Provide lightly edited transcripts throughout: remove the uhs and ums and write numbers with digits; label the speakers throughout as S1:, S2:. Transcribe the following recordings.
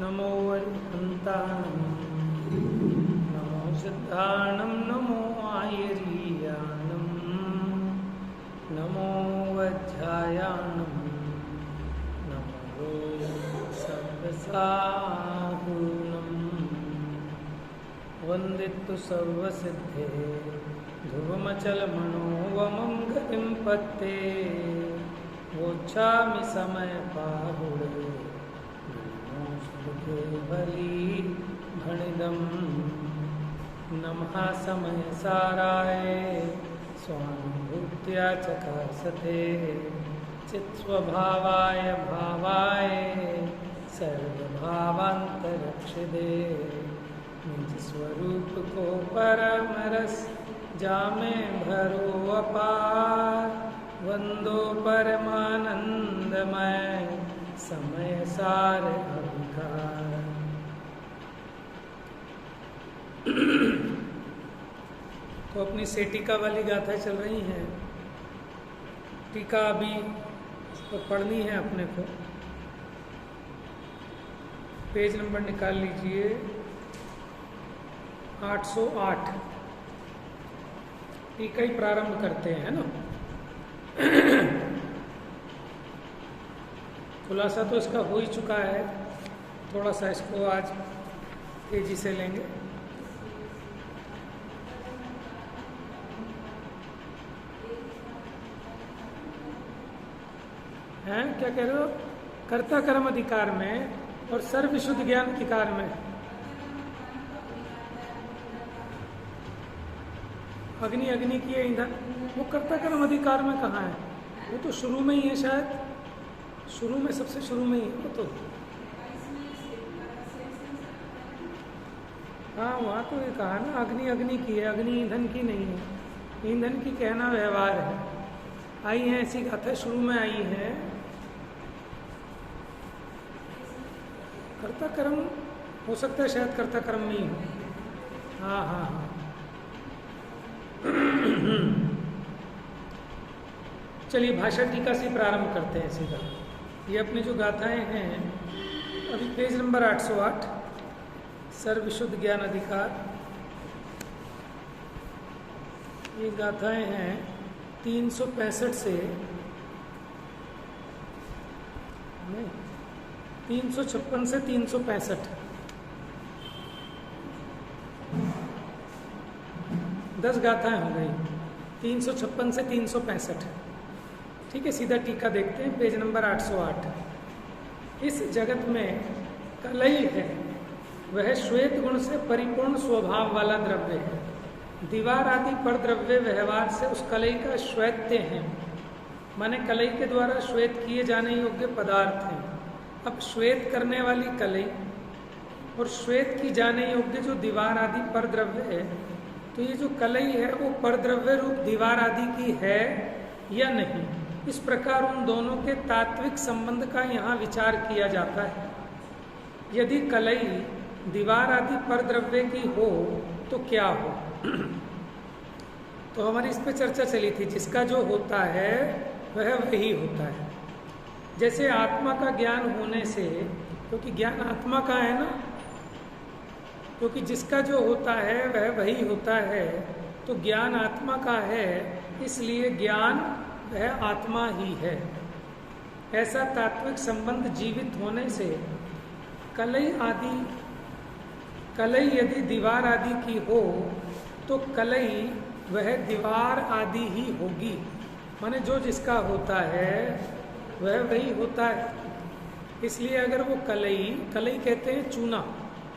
S1: नमो वरिहन्तानं नमो सिद्धाणं नमो आयरीयानं नमो वज्रायाणं नमो सर्वसाहुनं वन्दितु सर्वसिद्धे ध्रुवमचलमनोवमं गतिं पत्ते वोच्छामि समयपाहुडे केवली भणिदं नमः समयसाराय स्वानुभूत्या चकासते चित्स्वभावाय भावाय सर्वभावान्तरक्षिदे निज स्वरूप को परमरस जामे भरो अपार वंदो परमानंदमय समय सार अभिकार। तो अपनी से टीका वाली गाथाएं चल रही हैं। टीका अभी इसको पढ़नी है अपने को। पेज नंबर निकाल लीजिए 808। टीका ही प्रारंभ करते हैं ना। खुलासा तो इसका हो ही चुका है, थोड़ा सा इसको आज तेजी से लेंगे। हैं क्या कह रहे हो? कर्ता कर्म अधिकार में और सर्व विशुद्ध ज्ञान अधिकार में अग्नि अग्नि की ईंधन, वो कर्ता कर्म अधिकार में कहाँ है? वो तो शुरू में ही है, शायद शुरू में, सबसे शुरू में ही वो तो। हाँ वहाँ तो ये कहा ना अग्नि अग्नि की है, अग्नि ईंधन की नहीं है। ईंधन की कहना व्यवहार है। आई है ऐसी गाथा शुरू में आई है। कर्ता कर्म हो सकता है, शायद कर्ता कर्म में ही हो। हाँ हाँ हाँ। चलिए भाषा टीका से प्रारंभ करते हैं सीधा। ये अपनी जो गाथाएं हैं अभी पेज नंबर 808 सर्व विशुद्ध ज्ञान अधिकार। ये गाथाएं हैं 365 से नहीं 356 से 365, 10 गाथाएं हो गई। 356 से 365। ठीक है, सीधा टीका देखते हैं पेज नंबर 808। इस जगत में कलई है, वह श्वेत गुण से परिपूर्ण स्वभाव वाला द्रव्य है। दीवार आदि पर द्रव्य व्यवहार से उस कलई का श्वेत्य है, माने कलई के द्वारा श्वेत किए जाने योग्य पदार्थ हैं। अब श्वेत करने वाली कलई और श्वेत की जाने योग्य जो दीवार आदि पर द्रव्य है, तो ये जो कलई है वो पर द्रव्य रूप दीवार आदि की है या नहीं, इस प्रकार उन दोनों के तात्विक संबंध का यहाँ विचार किया जाता है। यदि कलई दीवार आदि पर द्रव्य की हो तो क्या हो? तो हमारी इस पे चर्चा चली थी। जिसका जो होता है वह वही होता है। जैसे आत्मा का ज्ञान होने से, क्योंकि ज्ञान आत्मा का है ना, क्योंकि जिसका जो होता है वह वही होता है, तो ज्ञान आत्मा का है, इसलिए ज्ञान वह आत्मा ही है। ऐसा तात्विक संबंध जीवित होने से कलई यदि दीवार आदि की हो तो कलई वह दीवार आदि ही होगी। माने जो जिसका होता है वह वही होता है। इसलिए अगर वो कलई कहते हैं चूना,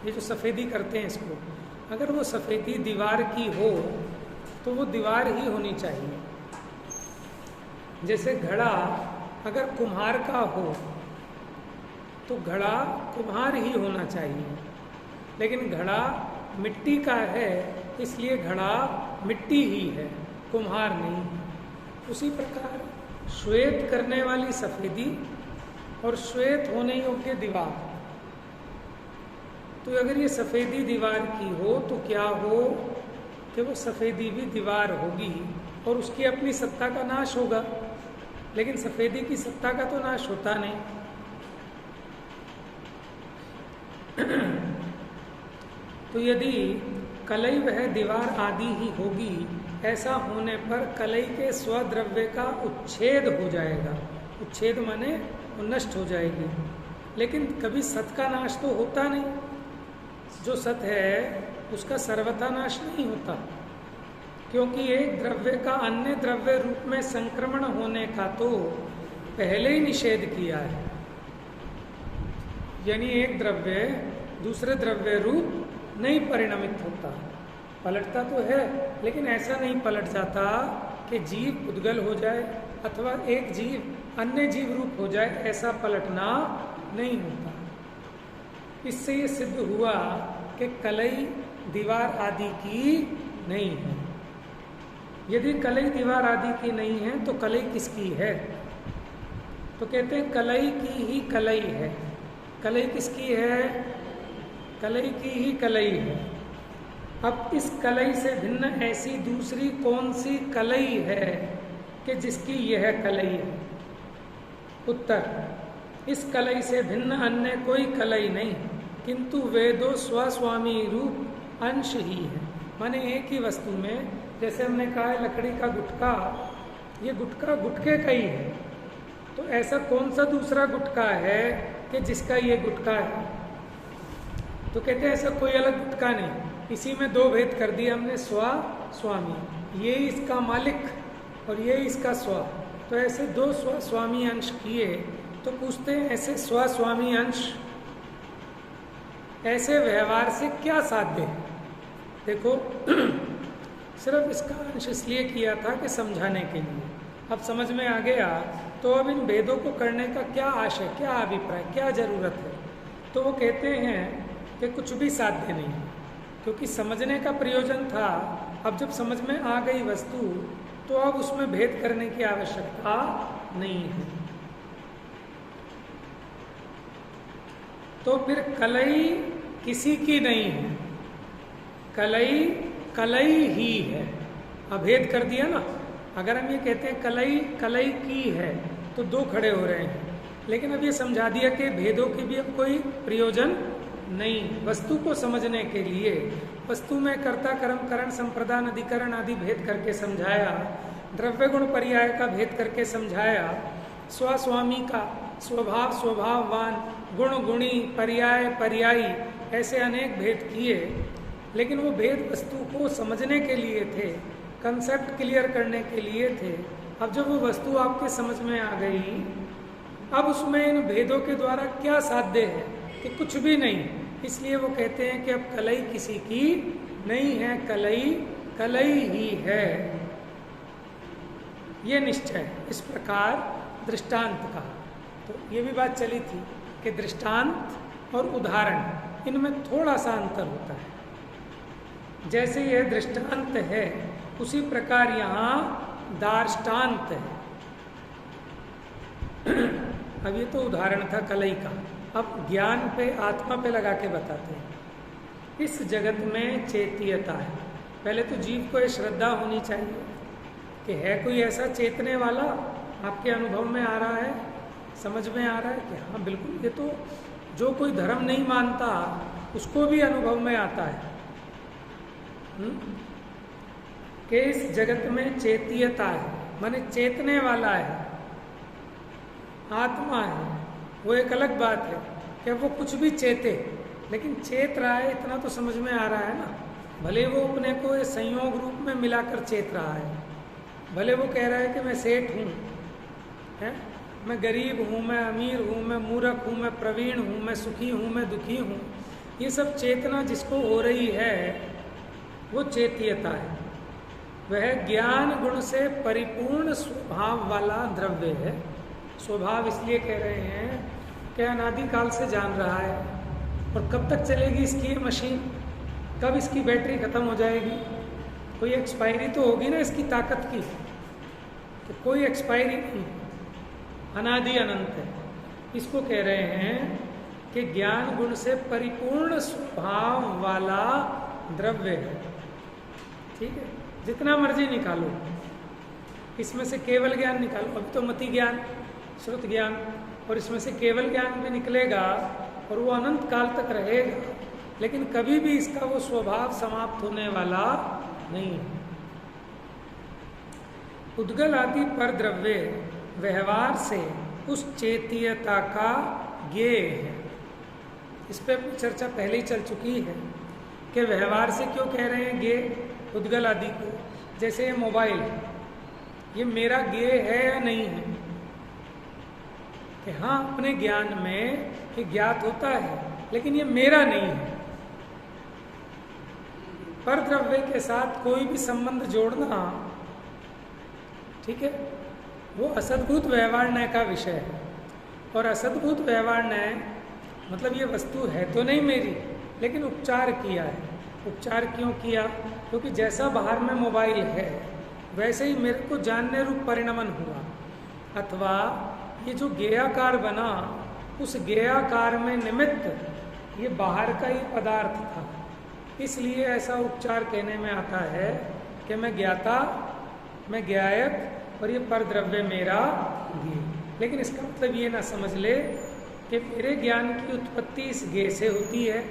S1: ये जो सफ़ेदी करते हैं इसको, अगर वो सफ़ेदी दीवार की हो तो वो दीवार ही होनी चाहिए। जैसे घड़ा अगर कुम्हार का हो तो घड़ा कुम्हार ही होना चाहिए, लेकिन घड़ा मिट्टी का है इसलिए घड़ा मिट्टी ही है, कुम्हार नहीं। उसी प्रकार श्वेत करने वाली सफ़ेदी और श्वेत होने योग्य दीवार, तो अगर ये सफ़ेदी दीवार की हो तो क्या हो कि वो सफ़ेदी भी दीवार होगी और उसकी अपनी सत्ता का नाश होगा। लेकिन सफ़ेदी की सत्ता का तो नाश होता नहीं। तो यदि कलई वह दीवार आदि ही होगी, ऐसा होने पर कलई के स्वद्रव्य का उच्छेद हो जाएगा। उच्छेद माने वो नष्ट हो जाएगी। लेकिन कभी सत का नाश तो होता नहीं। जो सत है उसका सर्वथा नाश नहीं होता, क्योंकि एक द्रव्य का अन्य द्रव्य रूप में संक्रमण होने का तो पहले ही निषेध किया है। यानी एक द्रव्य दूसरे द्रव्य रूप नहीं परिणमित होता, पलटता तो है लेकिन ऐसा नहीं पलट जाता कि जीव उद्गल हो जाए अथवा एक जीव अन्य जीव रूप हो जाए, ऐसा पलटना नहीं होता। इससे ये सिद्ध हुआ कि कलई दीवार आदि की नहीं है। यदि कलई दीवार आदि की नहीं है तो कलई किसकी है? तो कहते हैं कलई की ही कलई है। कलई किसकी है? कलई की ही कलई है। अब इस कलई से भिन्न ऐसी दूसरी कौन सी कलई है कि जिसकी यह कलई है? उत्तर, इस कलई से भिन्न अन्य कोई कलई नहीं, किंतु वे दो स्वस्वामी रूप अंश ही है। माने एक ही वस्तु में, जैसे हमने कहा है लकड़ी का गुटका, ये गुटका गुटके का ही है, तो ऐसा कौन सा दूसरा गुटका है कि जिसका ये गुटका है? तो कहते हैं ऐसा कोई अलग गुटका नहीं, इसी में दो भेद कर दिए हमने, स्व स्वामी, ये इसका मालिक और ये इसका स्व। तो ऐसे दो स्व स्वामी अंश किए तो पूछते हैं ऐसे स्व स्वामी अंश ऐसे व्यवहार से क्या साध्य है? देखो सिर्फ इसका अंश इसलिए किया था कि समझाने के लिए। अब समझ में आ गया तो अब इन भेदों को करने का क्या आशय, क्या अभिप्राय, क्या जरूरत है? तो वो कहते हैं कि कुछ भी साध्य नहीं, क्योंकि समझने का प्रयोजन था। अब जब समझ में आ गई वस्तु तो अब उसमें भेद करने की आवश्यकता नहीं है। तो फिर कलई किसी की नहीं है, कलई कलई ही है। अभेद कर दिया ना। अगर हम ये कहते हैं कलई कलई की है तो दो खड़े हो रहे हैं, लेकिन अब ये समझा दिया कि भेदों की भी अब कोई प्रयोजन नहीं। वस्तु को समझने के लिए वस्तु में कर्ता कर्म करण संप्रदान अधिकरण आदि भेद करके समझाया, द्रव्य गुण पर्याय का भेद करके समझाया, स्वस्वामी का स्वभाव स्वभाववान, गुण गुणी, पर्याय पर्यायी, ऐसे अनेक भेद किए। लेकिन वो भेद वस्तु को समझने के लिए थे, कंसेप्ट क्लियर करने के लिए थे। अब जब वो वस्तु आपके समझ में आ गई, अब उसमें इन भेदों के द्वारा क्या साध्य है कि कुछ भी नहीं। इसलिए वो कहते हैं कि अब कलई किसी की नहीं है, कलई कलई ही है, ये निश्चय। इस प्रकार दृष्टांत का, तो ये भी बात चली थी कि दृष्टांत और उदाहरण इनमें थोड़ा सा अंतर होता है। जैसे यह दृष्टांत है उसी प्रकार यहाँ दार्ष्टान्त है। अब ये तो उदाहरण था कलई का। अब ज्ञान पे, आत्मा पे लगा के बताते हैं। इस जगत में चेतीयता है। पहले तो जीव को ये श्रद्धा होनी चाहिए कि है कोई ऐसा चेतने वाला, आपके अनुभव में आ रहा है, समझ में आ रहा है कि हाँ बिल्कुल, ये तो जो कोई धर्म नहीं मानता उसको भी अनुभव में आता है कि इस जगत में चेतीयता है, माने चेतने वाला है, आत्मा है। वो एक अलग बात है कि वो कुछ भी चेते, लेकिन चेत रहा है इतना तो समझ में आ रहा है ना। भले वो अपने को संयोग रूप में मिलाकर चेत रहा है, भले वो कह रहा है कि मैं सेठ हूँ, है, मैं गरीब हूँ, मैं अमीर हूँ, मैं मूर्ख हूँ, मैं प्रवीण हूँ, मैं सुखी हूँ, मैं दुखी हूँ। ये सब चेतना जिसको हो रही है वो चेतीयता है। वह ज्ञान गुण से परिपूर्ण स्वभाव वाला द्रव्य है। स्वभाव इसलिए कह रहे हैं कि अनादिकाल से जान रहा है, और कब तक चलेगी इसकी ये मशीन, कब इसकी बैटरी खत्म हो जाएगी, कोई एक्सपायरी तो होगी ना इसकी ताकत की, तो कोई एक्सपायरी नहीं, अनादि अनंत है। इसको कह रहे हैं कि ज्ञान गुण से परिपूर्ण स्वभाव वाला द्रव्य है। ठीक है, जितना मर्जी निकालो, इसमें से केवल ज्ञान निकालो। अब तो मति ज्ञान, श्रुत ज्ञान, और इसमें से केवल ज्ञान भी निकलेगा और वो अनंत काल तक रहेगा, लेकिन कभी भी इसका वो स्वभाव समाप्त होने वाला नहीं है। उद्गल आदि पर द्रव्य व्यवहार से उस चेतीयता का ज्ञेय है। इस पर चर्चा पहले ही चल चुकी है कि व्यवहार से क्यों कह रहे हैं ज्ञेय उद्गल आदि को। जैसे ये मोबाइल, ये मेरा ज्ञेय है या नहीं है? कि हाँ, अपने ज्ञान में ये ज्ञात होता है, लेकिन ये मेरा नहीं है। पर द्रव्य के साथ कोई भी संबंध जोड़ना, ठीक है, वो असद्भूत व्यवहार न्याय का विषय है। और असद्भूत व्यवहार न्याय मतलब ये वस्तु है तो नहीं मेरी, लेकिन उपचार किया है। उपचार क्यों किया? क्योंकि जैसा बाहर में मोबाइल है वैसे ही मेरे को जानने रूप परिणमन हुआ, अथवा ये जो ज्ञेयाकार बना, उस ज्ञेयाकार में निमित्त ये बाहर का ही पदार्थ था। इसलिए ऐसा उपचार कहने में आता है कि मैं ज्ञाता, मैं ज्ञायक और ये पर द्रव्य मेरा ज्ञेय। लेकिन इसका मतलब ये ना समझ ले कि मेरे ज्ञान की उत्पत्ति इस ज्ञेय से होती है,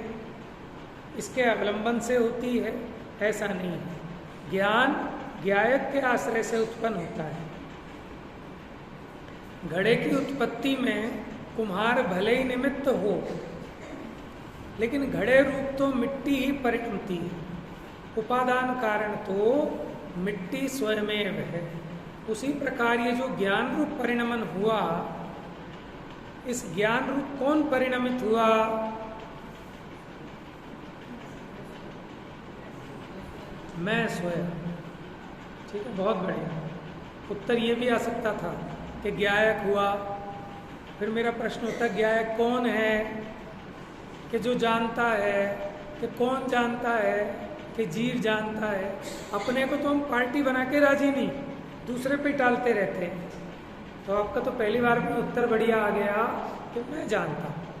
S1: इसके अवलंबन से होती है, ऐसा नहीं है। ज्ञान ज्ञायक के आश्रय से उत्पन्न होता है। घड़े की उत्पत्ति में कुम्हार भले ही निमित्त हो, लेकिन घड़े रूप तो मिट्टी ही परिणमती है। उपादान कारण तो मिट्टी स्वयमेव है। उसी प्रकार ये जो ज्ञान रूप परिणमन हुआ, इस ज्ञान रूप कौन परिणमित हुआ? मैं स्वयं। ठीक है, बहुत बढ़िया। उत्तर ये भी आ सकता था कि ज्ञायक हुआ। फिर मेरा प्रश्न होता है ज्ञायक कौन है? कि जो जानता है। कि कौन जानता है? कि जीव जानता है। अपने को तो हम पार्टी बना के राजी नहीं, दूसरे पे टालते रहते हैं। तो आपका तो पहली बार में उत्तर बढ़िया आ गया कि मैं जानता हूँ,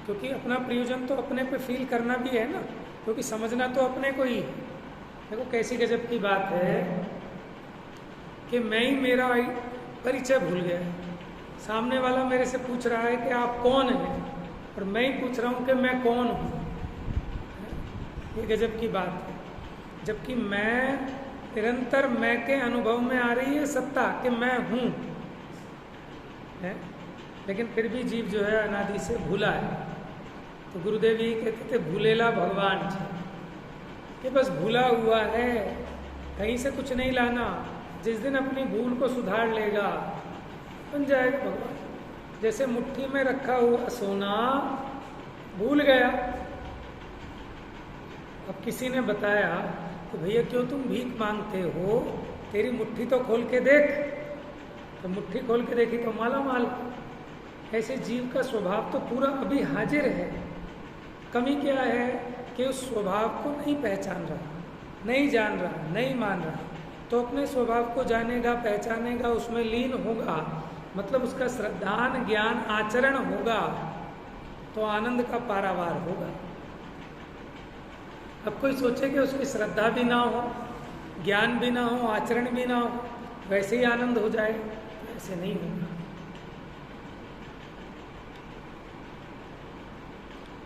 S1: क्योंकि अपना प्रयोजन तो अपने पे फील करना भी है ना, क्योंकि समझना तो अपने को ही है। देखो कैसी गजब की बात है कि मैं ही मेरा परिचय भूल गया। सामने वाला मेरे से पूछ रहा है कि आप कौन हैं, और मैं ही पूछ रहा हूँ कि मैं कौन हूँ। ये गजब की बात है। जबकि मैं निरंतर मैं के अनुभव में आ रही है सत्ता कि मैं हूँ है, लेकिन फिर भी जीव जो है अनादि से भूला है। तो गुरुदेव ये कहते थे भूलेला भगवान जी, कि बस भूला हुआ है, कहीं से कुछ नहीं लाना। जिस दिन अपनी भूल को सुधार लेगा बन जाएगा भगवान। जैसे मुट्ठी में रखा हुआ सोना भूल गया, अब किसी ने बताया तो भैया क्यों तुम भीख मांगते हो, तेरी मुट्ठी तो खोल के देख। तो मुट्ठी खोल के देखी तो माला माल। ऐसे जीव का स्वभाव तो पूरा अभी हाजिर है। कमी क्या है कि उस स्वभाव को नहीं पहचान रहा, नहीं जान रहा, नहीं मान रहा। तो अपने स्वभाव को जानेगा, पहचानेगा, उसमें लीन होगा, मतलब उसका श्रद्धान ज्ञान आचरण होगा, तो आनंद का पारावार होगा। अब कोई सोचे कि उसकी श्रद्धा भी ना हो, ज्ञान भी ना हो, आचरण भी ना हो, वैसे ही आनंद हो जाए, ऐसे नहीं होगा।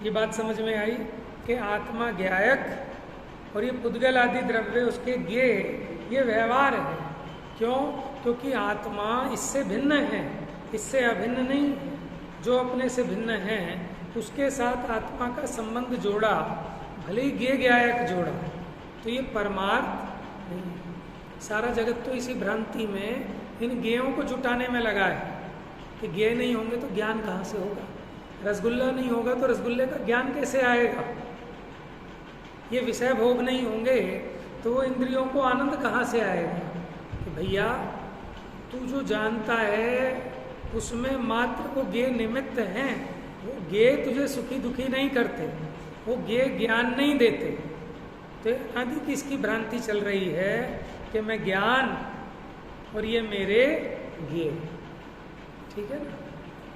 S1: ये बात समझ में आई कि आत्मा ज्ञायक और ये पुद्गल आदि द्रव्य उसके ज्ञेय, ये व्यवहार है। क्यों? क्योंकि आत्मा इससे भिन्न है, इससे अभिन्न नहीं है। जो अपने से भिन्न है उसके साथ आत्मा का संबंध जोड़ा, भले ही ज्ञेय ज्ञायक जोड़ा, तो ये परमार्थ नहीं। सारा जगत तो इसी भ्रांति में इन ज्ञेयों को जुटाने में लगा है कि ज्ञेय नहीं होंगे तो ज्ञान कहाँ से होगा। रसगुल्ला नहीं होगा तो रसगुल्ले का ज्ञान कैसे आएगा। ये विषय भोग नहीं होंगे तो वो इंद्रियों को आनंद कहाँ से आएगा। कि भैया तू जो जानता है उसमें मात्र वो ज्ञेय निमित्त हैं, वो ज्ञेय तुझे सुखी दुखी नहीं करते, वो ज्ञेय ज्ञान नहीं देते। तो आदि की इसकी भ्रांति चल रही है कि मैं ज्ञान और ये मेरे ज्ञेय। ठीक है ना,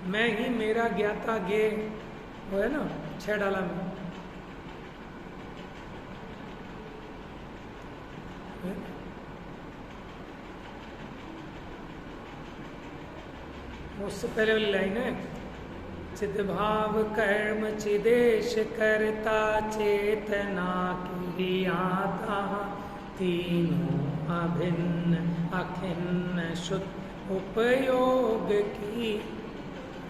S1: मैं ही मेरा ज्ञाता ज्ञेय, वो है ना 6 डाला में। उससे पहले वाली लाइन है चिद्भाव कर्म चिदेश करता चेतना क्रियाता तीनों अभिन्न अखिन्न शुद्ध उपयोग की।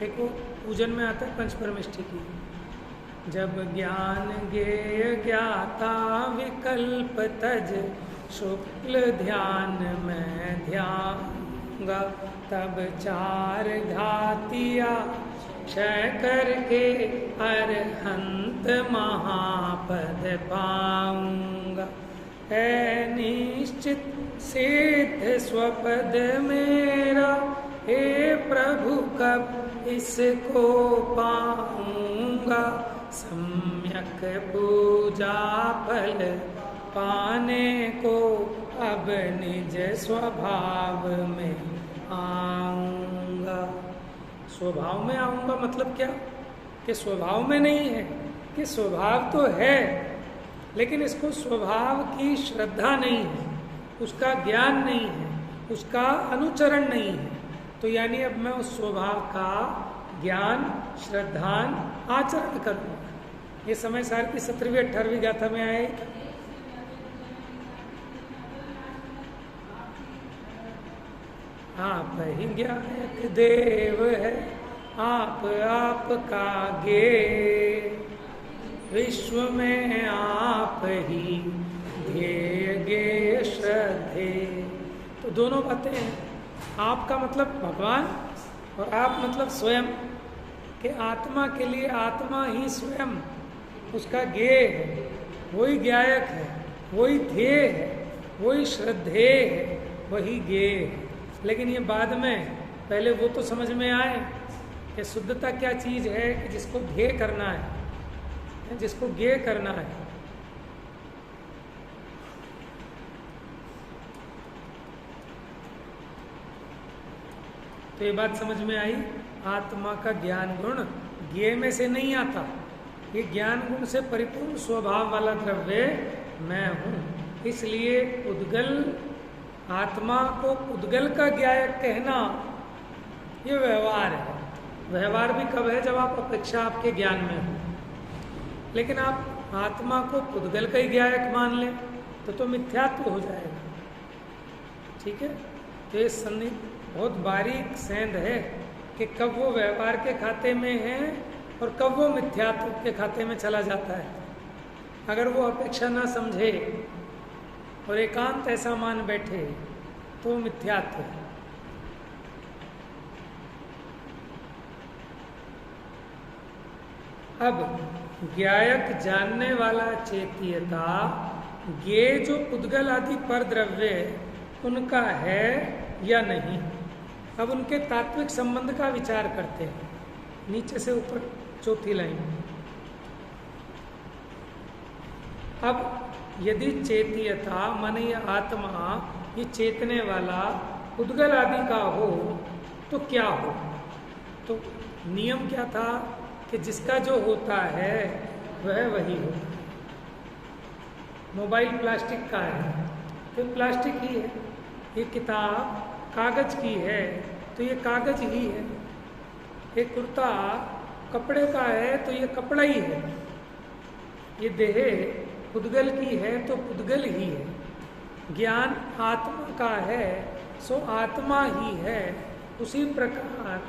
S1: एक वो पूजन में आता है पंचपरमेष्ठी की। जब ज्ञान ज्ञेय ज्ञाता विकल्प तज शुक्ल ध्यान में ध्याऊंगा, तब चार घातिया क्षय करके अरहंत महापद पाऊंगा। है निश्चित सिद्ध स्वपद मेरा, हे प्रभु कब इसको पाऊंगा। सम्यक पूजा फल पाने को अब निज स्वभाव में आऊंगा। स्वभाव में आऊंगा मतलब क्या? कि स्वभाव में नहीं है, कि स्वभाव तो है लेकिन इसको स्वभाव की श्रद्धा नहीं है, उसका ज्ञान नहीं है, उसका अनुचरण नहीं है। तो यानी अब मैं उस स्वभाव का ज्ञान श्रद्धान आचरण करूंगा। ये समय सार की 17वीं 18वीं गाथा में आए। आप ही ज्ञायक देव है, आप का गे, विश्व में आप ही ध्येय गे श्रद्धे। तो दोनों बातें हैं। आप का मतलब भगवान और आप मतलब स्वयं, कि आत्मा के लिए आत्मा ही स्वयं उसका ज्ञेय है, वही ज्ञायक है, वही ध्येय है, वही श्रद्धेय है, वही ज्ञेय है। लेकिन ये बाद में, पहले वो तो समझ में आए कि शुद्धता क्या चीज़ है, कि जिसको ध्येय करना है, जिसको ज्ञेय करना है। तो ये बात समझ में आई। आत्मा का ज्ञान गुण ज्ञेय में से नहीं आता, ये ज्ञान गुण से परिपूर्ण स्वभाव वाला द्रव्य मैं हूँ। इसलिए उद्गल, आत्मा को उद्गल का ज्ञायक कहना ये व्यवहार है। व्यवहार भी कब है? जब आप अपेक्षा आपके ज्ञान में हो। लेकिन आप आत्मा को उद्गल का ही ज्ञायक मान लें तो मिथ्यात्व हो जाएगा। ठीक है। तो ये सन्नि बहुत बारीक सेंध है कि कब वो व्यवहार के खाते में है और कब वो मिथ्यात्व के खाते में चला जाता है। अगर वो अपेक्षा ना समझे और एकांत ऐसा मान बैठे तो मिथ्यात्व है। अब ज्ञायक जानने वाला चेतीयता, ये जो पुद्गल आदि पर द्रव्य उनका है या नहीं, अब उनके तात्विक संबंध का विचार करते हैं। नीचे से ऊपर चौथी लाइन। अब यदि चेतीयता मन या आत्मा ये चेतने वाला उद्गल आदि का हो तो क्या हो? तो नियम क्या था कि जिसका जो होता है वह वही हो। मोबाइल प्लास्टिक का है तो प्लास्टिक ही है, ये किताब कागज की है तो ये कागज ही है, ये कुर्ता कपड़े का है तो ये कपड़ा ही है, ये देह पुद्गल की है तो पुद्गल ही है। ज्ञान आत्मा का है सो आत्मा ही है। उसी प्रकार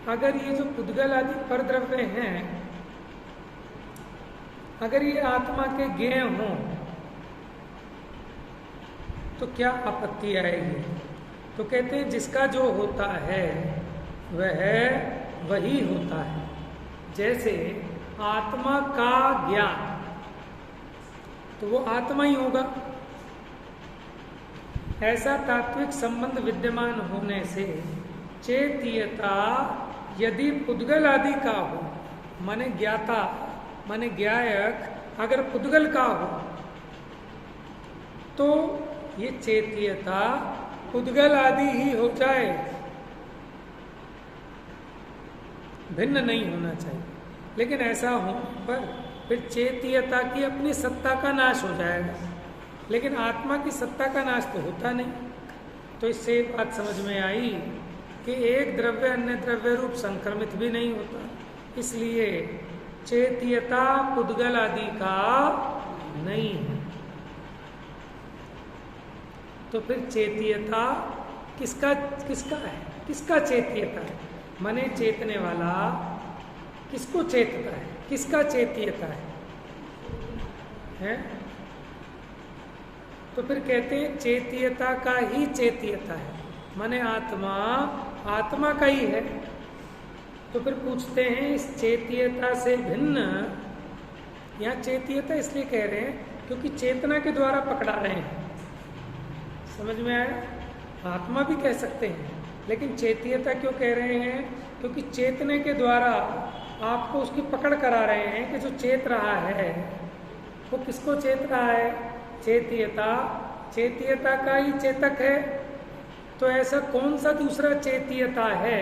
S1: अगर ये जो पुद्गल आदि परद्रव्य हैं, अगर ये आत्मा के ज्ञेय हों तो क्या आपत्ति आएगी? तो कहते हैं जिसका जो होता है वह वही होता है। जैसे आत्मा का ज्ञान तो वो आत्मा ही होगा। ऐसा तात्विक संबंध विद्यमान होने से चेतीयता यदि पुद्गल आदि का हो, माने ज्ञाता माने ज्ञायक अगर पुद्गल का हो तो ये चेतीयता पुद्गल आदि ही हो जाए, भिन्न नहीं होना चाहिए। लेकिन ऐसा हो पर फिर चेतीयता की अपनी सत्ता का नाश हो जाएगा, लेकिन आत्मा की सत्ता का नाश तो होता नहीं। तो इससे बात समझ में आई कि एक द्रव्य अन्य द्रव्य रूप संक्रमित भी नहीं होता, इसलिए चेत्यता पुद्गल आदि का नहीं है। तो फिर चेत्यता किसका किसका है? किसका चेत्यता है? माने चेतने वाला किसको चेतता है? किसका चेत्यता है? तो फिर कहते हैं चेत्यता का ही चेत्यता है, माने आत्मा आत्मा का ही है। तो फिर पूछते हैं इस चेत्यता से भिन्न, यहाँ चेत्यता इसलिए कह रहे हैं क्योंकि चेतना के द्वारा पकड़ा रहे हैं। समझ में आया? आत्मा भी कह सकते हैं, लेकिन चेत्यता क्यों कह रहे हैं? क्योंकि चेतने के द्वारा आपको उसकी पकड़ करा रहे हैं कि जो चेत रहा है वो किसको चेत रहा है? चेत्यता, चेत्यता का ही चेतक है। तो ऐसा कौन सा दूसरा चेत्यता है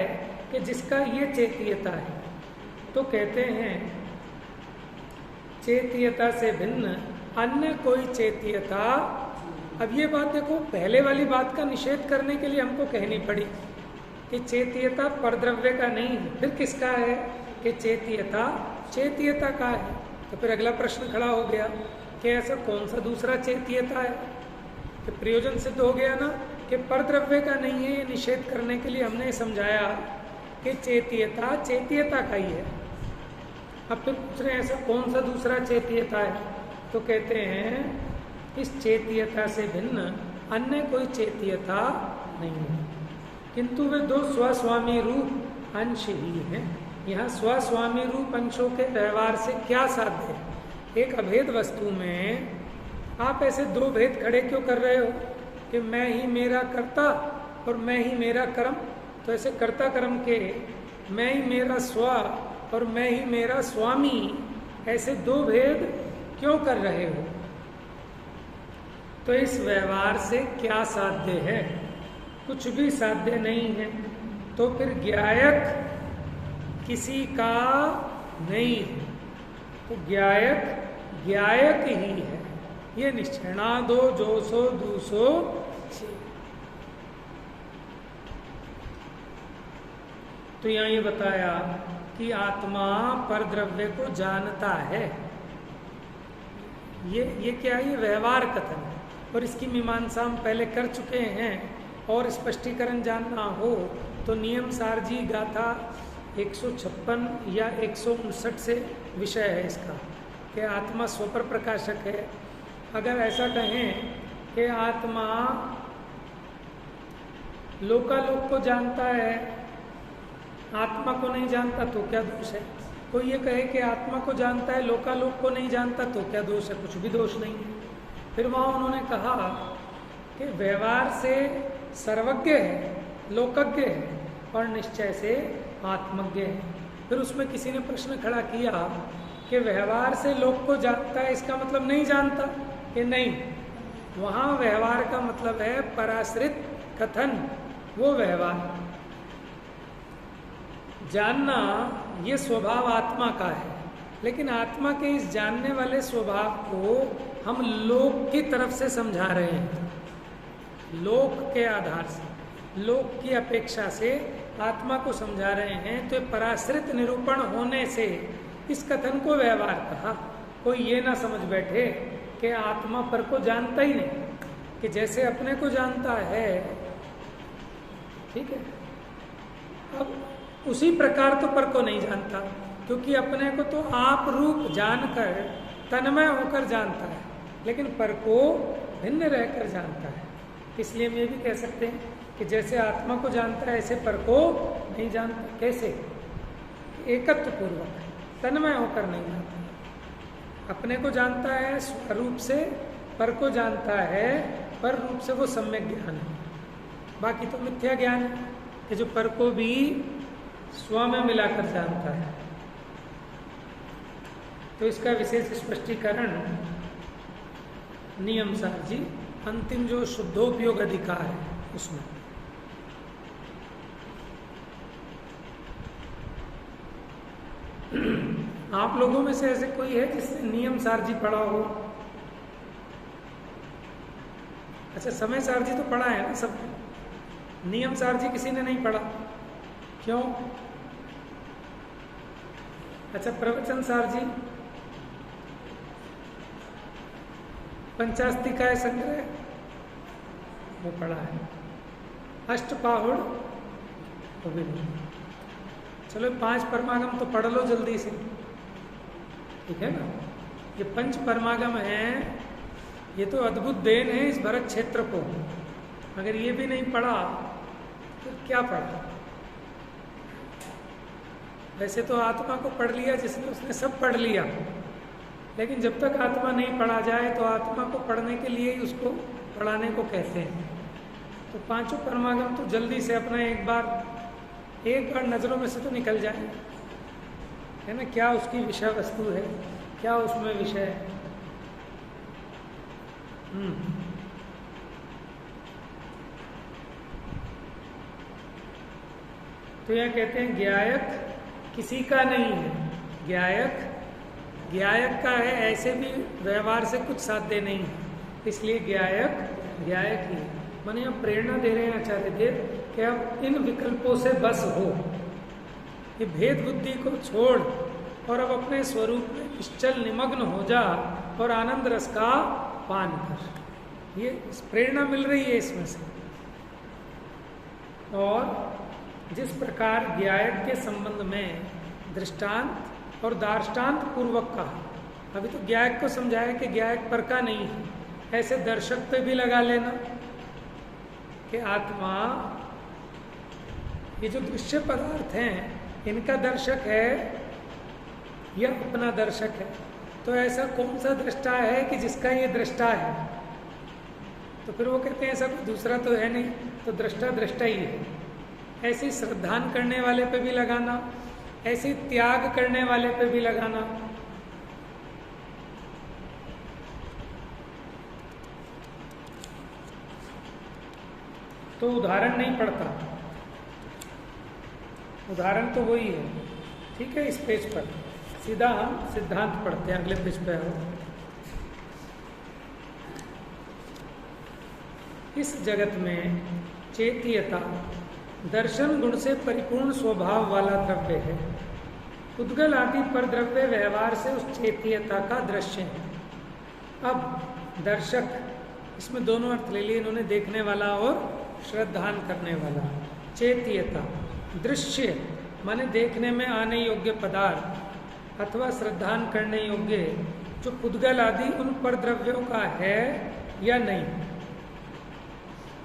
S1: कि जिसका ये चेत्यता है? तो कहते हैं चेत्यता से भिन्न अन्य कोई चेत्यता। अब ये बात देखो, पहले वाली बात का निषेध करने के लिए हमको कहनी पड़ी कि चेत्यता परद्रव्य का नहीं है। फिर किसका है? कि चेत्यता चेत्यता का है। तो फिर अगला प्रश्न खड़ा हो गया कि ऐसा कौन सा दूसरा चेत्यता है? कि प्रयोजन सिद्ध हो गया ना कि परद्रव्य का नहीं है। ये निषेध करने के लिए हमने समझाया कि चेत्यता चेत्यता का ही है। अब फिर पूछ रहे हैं ऐसा कौन सा दूसरा चेत्यता है? तो कहते हैं इस चेत्यता से भिन्न अन्य कोई चेत्यता नहीं है, किंतु वे दो स्वस्वामी रूप अंश ही हैं। यहाँ स्वस्वामी रूप अंशों के व्यवहार से क्या साध्य है? एक अभेद वस्तु में आप ऐसे दो भेद खड़े क्यों कर रहे हो कि मैं ही मेरा कर्ता और मैं ही मेरा कर्म? तो ऐसे कर्ता कर्म के मैं ही मेरा स्व और मैं ही मेरा स्वामी, ऐसे दो भेद क्यों कर रहे हो? तो इस व्यवहार से क्या साध्य है? कुछ भी साध्य नहीं है। तो फिर ज्ञायक किसी का नहीं है। तो ज्ञायक ज्ञायक ही है, ये निश्चय। ना दो जो सो दूसो छे। तो यहाँ ये बताया कि आत्मा परद्रव्य को जानता है। ये क्या है? ये व्यवहार कथन है और इसकी मीमांसा हम पहले कर चुके हैं। और स्पष्टीकरण जानना हो तो नियम सारजी गाथा 156 या 159 से विषय है इसका कि आत्मा स्वपर प्रकाशक है। अगर ऐसा कहें कि आत्मा लोकालोक को जानता है, आत्मा को नहीं जानता, तो क्या दोष है? कोई ये कहे कि आत्मा को जानता है लोकालोक को नहीं जानता, तो क्या दोष है? कुछ भी दोष नहीं है। फिर वहाँ उन्होंने कहा कि व्यवहार से सर्वज्ञ है, लोकज्ञ है और निश्चय से आत्मज्ञ है। फिर उसमें किसी ने प्रश्न खड़ा किया कि व्यवहार से लोक को जानता है, इसका मतलब नहीं जानता? कि नहीं, वहाँ व्यवहार का मतलब है पराश्रित कथन, वो व्यवहार। जानना ये स्वभाव आत्मा का है, लेकिन आत्मा के इस जानने वाले स्वभाव को हम लोक की तरफ से समझा रहे हैं। लोक के आधार से, लोक की अपेक्षा से आत्मा को समझा रहे हैं। तो पराश्रित निरूपण होने से इस कथन को व्यवहार कहा। कोई ये ना समझ बैठे कि आत्मा पर को जानता ही नहीं, कि जैसे अपने को जानता है, ठीक है, अब उसी प्रकार तो पर को नहीं जानता, क्योंकि अपने को तो आप रूप जानकर तन्मय होकर जानता है, लेकिन पर को भिन्न रहकर जानता है। इसलिए हम ये भी कह सकते हैं कि जैसे आत्मा को जानता है ऐसे पर को नहीं जानता। कैसे? एकत्व पूर्वक, तन्मय होकर नहीं जानता। अपने को जानता है स्वरूप से, पर को जानता है पर रूप से, वो सम्यक ज्ञान है। बाकी तो मिथ्या ज्ञान है कि जो पर को भी स्व में मिलाकर जानता है। तो इसका विशेष स्पष्टीकरण नियम सार जी अंतिम जो शुद्धोपयोग अधिकार है उसमें। आप लोगों में से ऐसे कोई है जिसने नियम सार जी पढ़ा हो? अच्छा, समय सार जी तो पढ़ा है ना सब, नियम सार जी किसी ने नहीं पढ़ा? क्यों? अच्छा, प्रवचन सार जी, पंचास्तिकाय संग्रह वो पढ़ा है, अष्टपाहुड़ वो भी नहीं। चलो 5 परमागम तो पढ़ लो जल्दी से, ठीक है ना। ये 5 परमागम हैं, ये तो अद्भुत देन है इस भरत क्षेत्र को। अगर ये भी नहीं पढ़ा तो क्या पढ़ा। वैसे तो आत्मा को पढ़ लिया जिसने, उसने सब पढ़ लिया, लेकिन जब तक आत्मा नहीं पढ़ा जाए तो आत्मा को पढ़ने के लिए ही उसको पढ़ाने को कहते हैं। तो 5 परमागम तो जल्दी से अपना एक बार नज़रों में से तो निकल जाए, है ना। क्या उसकी विषय वस्तु है, क्या उसमें विषय है। तो यह कहते हैं ज्ञायक किसी का नहीं है। ज्ञायक का है, ऐसे भी व्यवहार से कुछ साध्य नहीं है, इसलिए ज्ञायक ही। माने हम प्रेरणा दे रहे हैं आचार्य देव कि अब इन विकल्पों से बस हो, ये भेद बुद्धि को छोड़ और अब अपने स्वरूप में निश्चल निमग्न हो जा और आनंद रस का पान कर। ये प्रेरणा मिल रही है इसमें से। और जिस प्रकार ज्ञायक के संबंध में दृष्टांत और दार्ष्टान्त पूर्वक कहा, अभी तो ज्ञायक को समझाया कि ज्ञायक पर का नहीं है, ऐसे दर्शक पे भी लगा लेना कि आत्मा, ये जो दृश्य पदार्थ हैं इनका दर्शक है या अपना दर्शक है। तो ऐसा कौन सा दृष्टा है कि जिसका ये दृष्टा है। तो फिर वो कहते हैं ऐसा कोई दूसरा तो है नहीं, तो दृष्टा ही है। ऐसे श्रद्धान करने वाले पे भी लगाना, ऐसे त्याग करने वाले पे भी लगाना। तो उदाहरण नहीं पड़ता, उदाहरण तो वही है, ठीक है। इस पेज पर सीधा हम सिद्धांत पढ़ते हैं, अगले पेज पे आओ। इस जगत में चेतीयता दर्शन गुण से परिपूर्ण स्वभाव वाला द्रव्य है। उद्गल आदि पर द्रव्य व्यवहार से उस चेतीयता का दृश्य है। अब दर्शक, इसमें दोनों अर्थ ले लिए इन्होंने, देखने वाला और श्रद्धान करने वाला। चेतीयता दृश्य माने देखने में आने योग्य पदार्थ अथवा श्रद्धान करने योग्य जो पुद्गल आदि उन पर द्रव्यों का है या नहीं।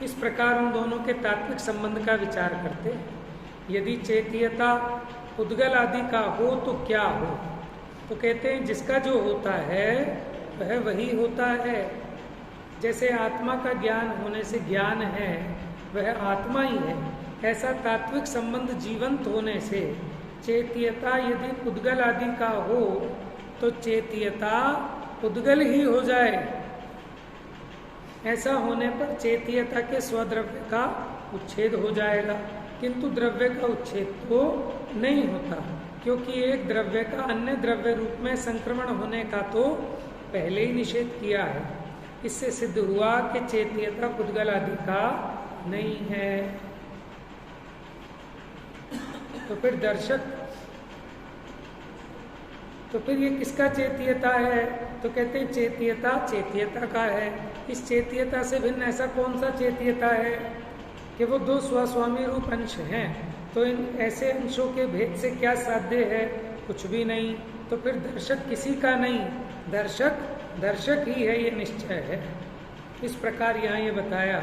S1: इस प्रकार उन दोनों के तात्विक संबंध का विचार करते हैं। यदि चेतीयता पुद्गल आदि का हो तो क्या हो। तो कहते हैं जिसका जो होता है वह वही होता है। जैसे आत्मा का ज्ञान होने से ज्ञान है वह आत्मा ही है, ऐसा तात्विक संबंध जीवंत होने से चेतीयता यदि पुद्गल आदि का हो तो चेतीयता पुद्गल ही हो जाए। ऐसा होने पर चेतीयता के स्वद्रव्य का उच्छेद हो जाएगा, किंतु द्रव्य का उच्छेद तो नहीं होता, क्योंकि एक द्रव्य का अन्य द्रव्य रूप में संक्रमण होने का तो पहले ही निषेध किया है। इससे सिद्ध हुआ कि चेतीयता पुद्गल आदि का नहीं है। तो फिर दर्शक, तो फिर ये किसका चेतीयता है। तो कहते हैं चेतीयता का है। इस चेतीयता से भिन्न ऐसा कौन सा चेतीयता है कि वो दो स्वस्वामी रूप अंश हैं। तो इन ऐसे अंशों के भेद से क्या साध्य है, कुछ भी नहीं। तो फिर दर्शक किसी का नहीं, दर्शक ही है, ये निश्चय है। इस प्रकार यहाँ ये बताया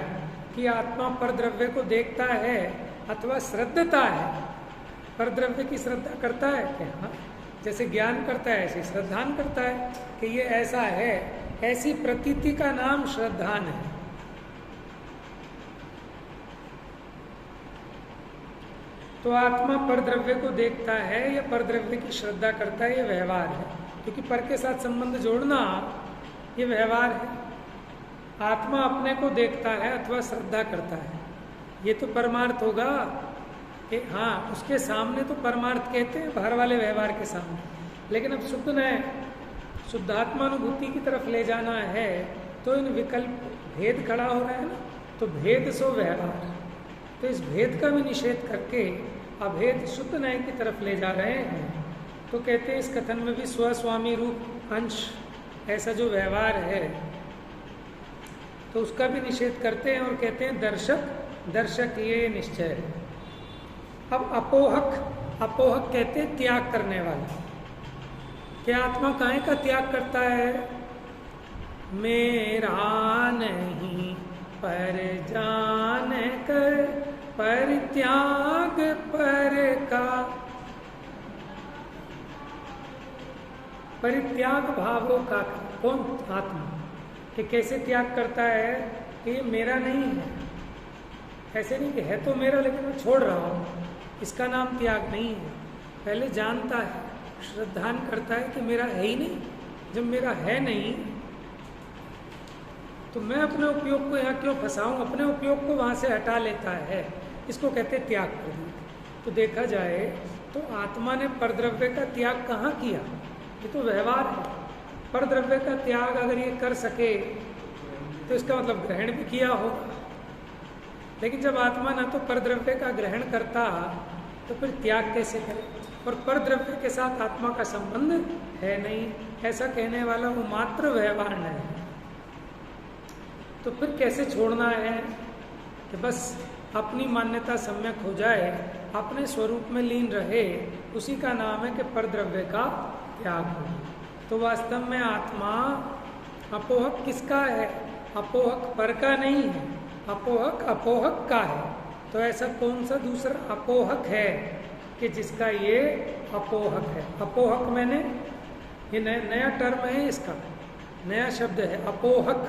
S1: कि आत्मा पर द्रव्य को देखता है अथवा श्रद्धता है। पर द्रव्य की श्रद्धा करता है क्या? हाँ, जैसे ज्ञान करता है ऐसे श्रद्धान करता है कि ये ऐसा है, ऐसी प्रतीति का नाम श्रद्धान है। तो आत्मा पर द्रव्य को देखता है या पर द्रव्य की श्रद्धा करता है, ये व्यवहार है। क्योंकि पर के साथ संबंध जोड़ना ये व्यवहार है। आत्मा अपने को देखता है अथवा श्रद्धा करता है, ये तो परमार्थ होगा कि हाँ, उसके सामने तो परमार्थ कहते हैं बाहर वाले व्यवहार के सामने। लेकिन अब शुद्धात्मानुभूति की तरफ ले जाना है तो इन विकल्प भेद खड़ा हो रहा है ना, तो भेद सो व्यवहार। तो इस भेद का भी निषेध करके अभेद शुद्ध न्याय की तरफ ले जा रहे हैं। तो कहते हैं इस कथन में भी स्वस्वामी रूप अंश ऐसा जो व्यवहार है तो उसका भी निषेध करते हैं और कहते हैं दर्शक ये निश्चय है। अब अपोहक कहते हैं त्याग करने वाला। क्या आत्मा काहे का त्याग करता है? मेरा नहीं पर जान कर परित्याग पर का। परित्याग भावों का कौन? आत्मा। कि कैसे त्याग करता है कि ये मेरा नहीं है। ऐसे नहीं कि है तो मेरा लेकिन मैं छोड़ रहा हूँ, इसका नाम त्याग नहीं है। पहले जानता है, श्रद्धान करता है कि मेरा है ही नहीं। जब मेरा है नहीं तो मैं अपने उपयोग को यहाँ क्यों फंसाऊं, अपने उपयोग को वहाँ से हटा लेता है। इसको कहते त्याग कर दिया। तो देखा जाए तो आत्मा ने परद्रव्य का त्याग कहाँ किया? ये तो व्यवहार है। परद्रव्य का त्याग अगर ये कर सके तो इसका मतलब ग्रहण भी किया होगा। लेकिन जब आत्मा ना तो परद्रव्य का ग्रहण करता तो फिर त्याग कैसे करे? और परद्रव्य के साथ आत्मा का संबंध है नहीं, ऐसा कहने वाला वो मात्र व्यवहार नहीं है। तो फिर कैसे छोड़ना है? कि बस अपनी मान्यता सम्यक हो जाए, अपने स्वरूप में लीन रहे, उसी का नाम है कि परद्रव्य का त्याग हो। तो वास्तव में आत्मा अपोहक किसका है? अपोहक पर का नहीं है, अपोहक अपोहक का है। तो ऐसा कौन सा दूसरा अपोहक है कि जिसका ये अपोहक है? अपोहक मैंने ये नया टर्म है, इसका नया शब्द है अपोहक।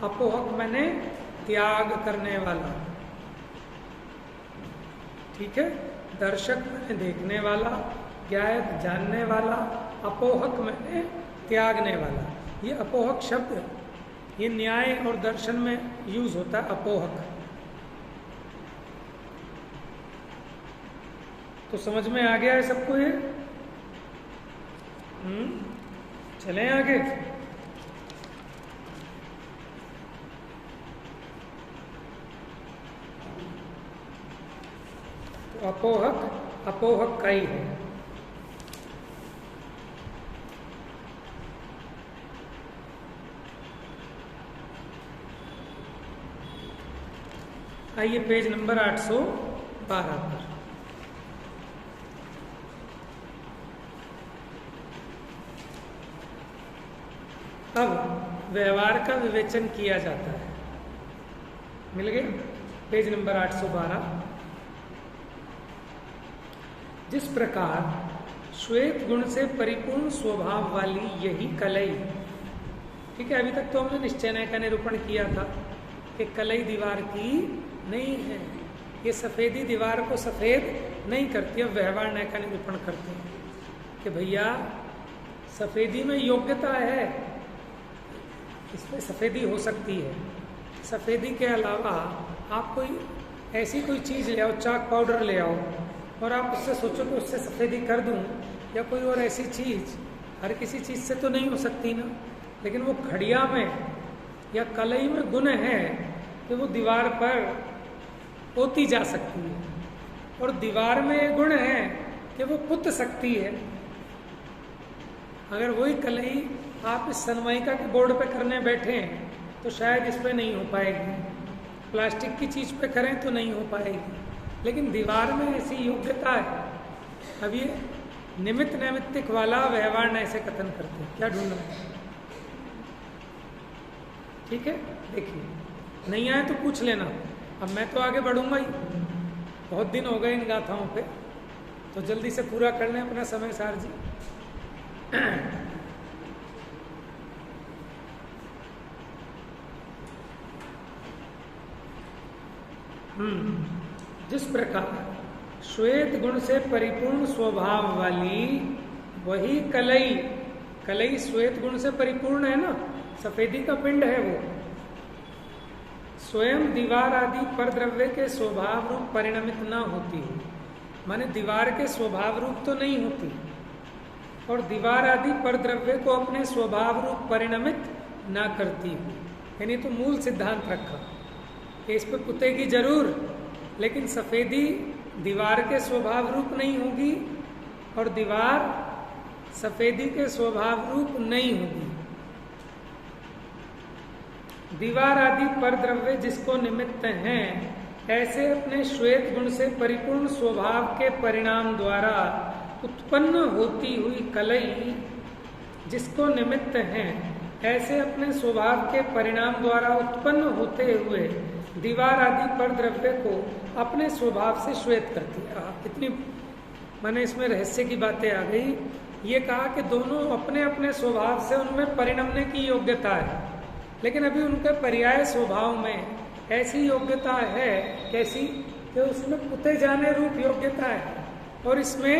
S1: अपोहक मैंने त्याग करने वाला, ठीक है। दर्शक मैंने देखने वाला, ज्ञायत जानने वाला, अपोहक मैंने त्यागने वाला। ये अपोहक शब्द ये न्याय और दर्शन में यूज होता है, अपोहक। तो समझ में आ गया है सबको ये? चलें आगे। तो अपोहक का ही है। आइए पेज नंबर 812 पर। अब व्यवहार का विवेचन किया जाता है। मिल गया? Page number 812। जिस प्रकार श्वेत गुण से परिपूर्ण स्वभाव वाली यही कलई, ठीक है। अभी तक तो हमने निश्चय का निरूपण किया था कि कलई दीवार की नहीं है, ये सफ़ेदी दीवार को सफ़ेद नहीं करती। अब व्यवहार न्याय का निरूपण करते हैं कि भैया सफ़ेदी में योग्यता है, इसमें सफ़ेदी हो सकती है। सफ़ेदी के अलावा आप कोई ऐसी कोई चीज़ ले आओ, चाक पाउडर ले आओ, और आप उससे सोचो कि उससे सफ़ेदी कर दूं, या कोई और ऐसी चीज़, हर किसी चीज़ से तो नहीं हो सकती ना। लेकिन वो खड़िया में या कलई में गुण है कि वो दीवार पर पोती जा सकती है, और दीवार में ये गुण है कि वो पुत सकती है। अगर वही कलई आप इस सनमाइका के बोर्ड पे करने बैठे हैं तो शायद इस पे नहीं हो पाएगी, प्लास्टिक की चीज़ पे करें तो नहीं हो पाएगी, लेकिन दीवार में ऐसी योग्यता है। अब ये निमित्त नैमित्तिक वाला व्यवहार ऐसे कथन करते हैं। क्या ढूंढ रहे हैं? ठीक है, देखिए नहीं आए तो पूछ लेना। अब मैं तो आगे बढ़ूंगा ही, बहुत दिन हो गए इन गाथाओं पे, तो जल्दी से पूरा कर लें अपना समय सार जी। जिस प्रकार श्वेत गुण से परिपूर्ण स्वभाव वाली वही कलई, कलई श्वेत गुण से परिपूर्ण है ना, सफेदी का पिंड है वो, स्वयं दीवार आदि परद्रव्य के स्वभाव रूप परिणमित न होती है। माने दीवार के स्वभाव रूप तो नहीं होती, और दीवार आदि परद्रव्य को अपने स्वभाव रूप परिणमित ना करती। यानी तो मूल सिद्धांत रखा कि इस पे पुतेगी जरूर, लेकिन सफेदी दीवार के स्वभाव रूप नहीं होगी और दीवार सफेदी के स्वभाव रूप नहीं होगी। दीवार आदि पर द्रव्य जिसको निमित्त हैं, ऐसे अपने श्वेत गुण से परिपूर्ण स्वभाव के परिणाम द्वारा उत्पन्न होती हुई कलई जिसको निमित्त हैं, ऐसे अपने स्वभाव के परिणाम द्वारा उत्पन्न होते हुए दीवार आदि पर द्रव्य को अपने स्वभाव से श्वेत करती है। इतनी मैंने इसमें रहस्य की बातें आ गई। ये कहा कि दोनों अपने अपने स्वभाव से उनमें परिणमने की योग्यता है, लेकिन अभी उनके पर्याय स्वभाव में ऐसी योग्यता है, कैसी कि उसमें पुते जाने रूप योग्यता है और इसमें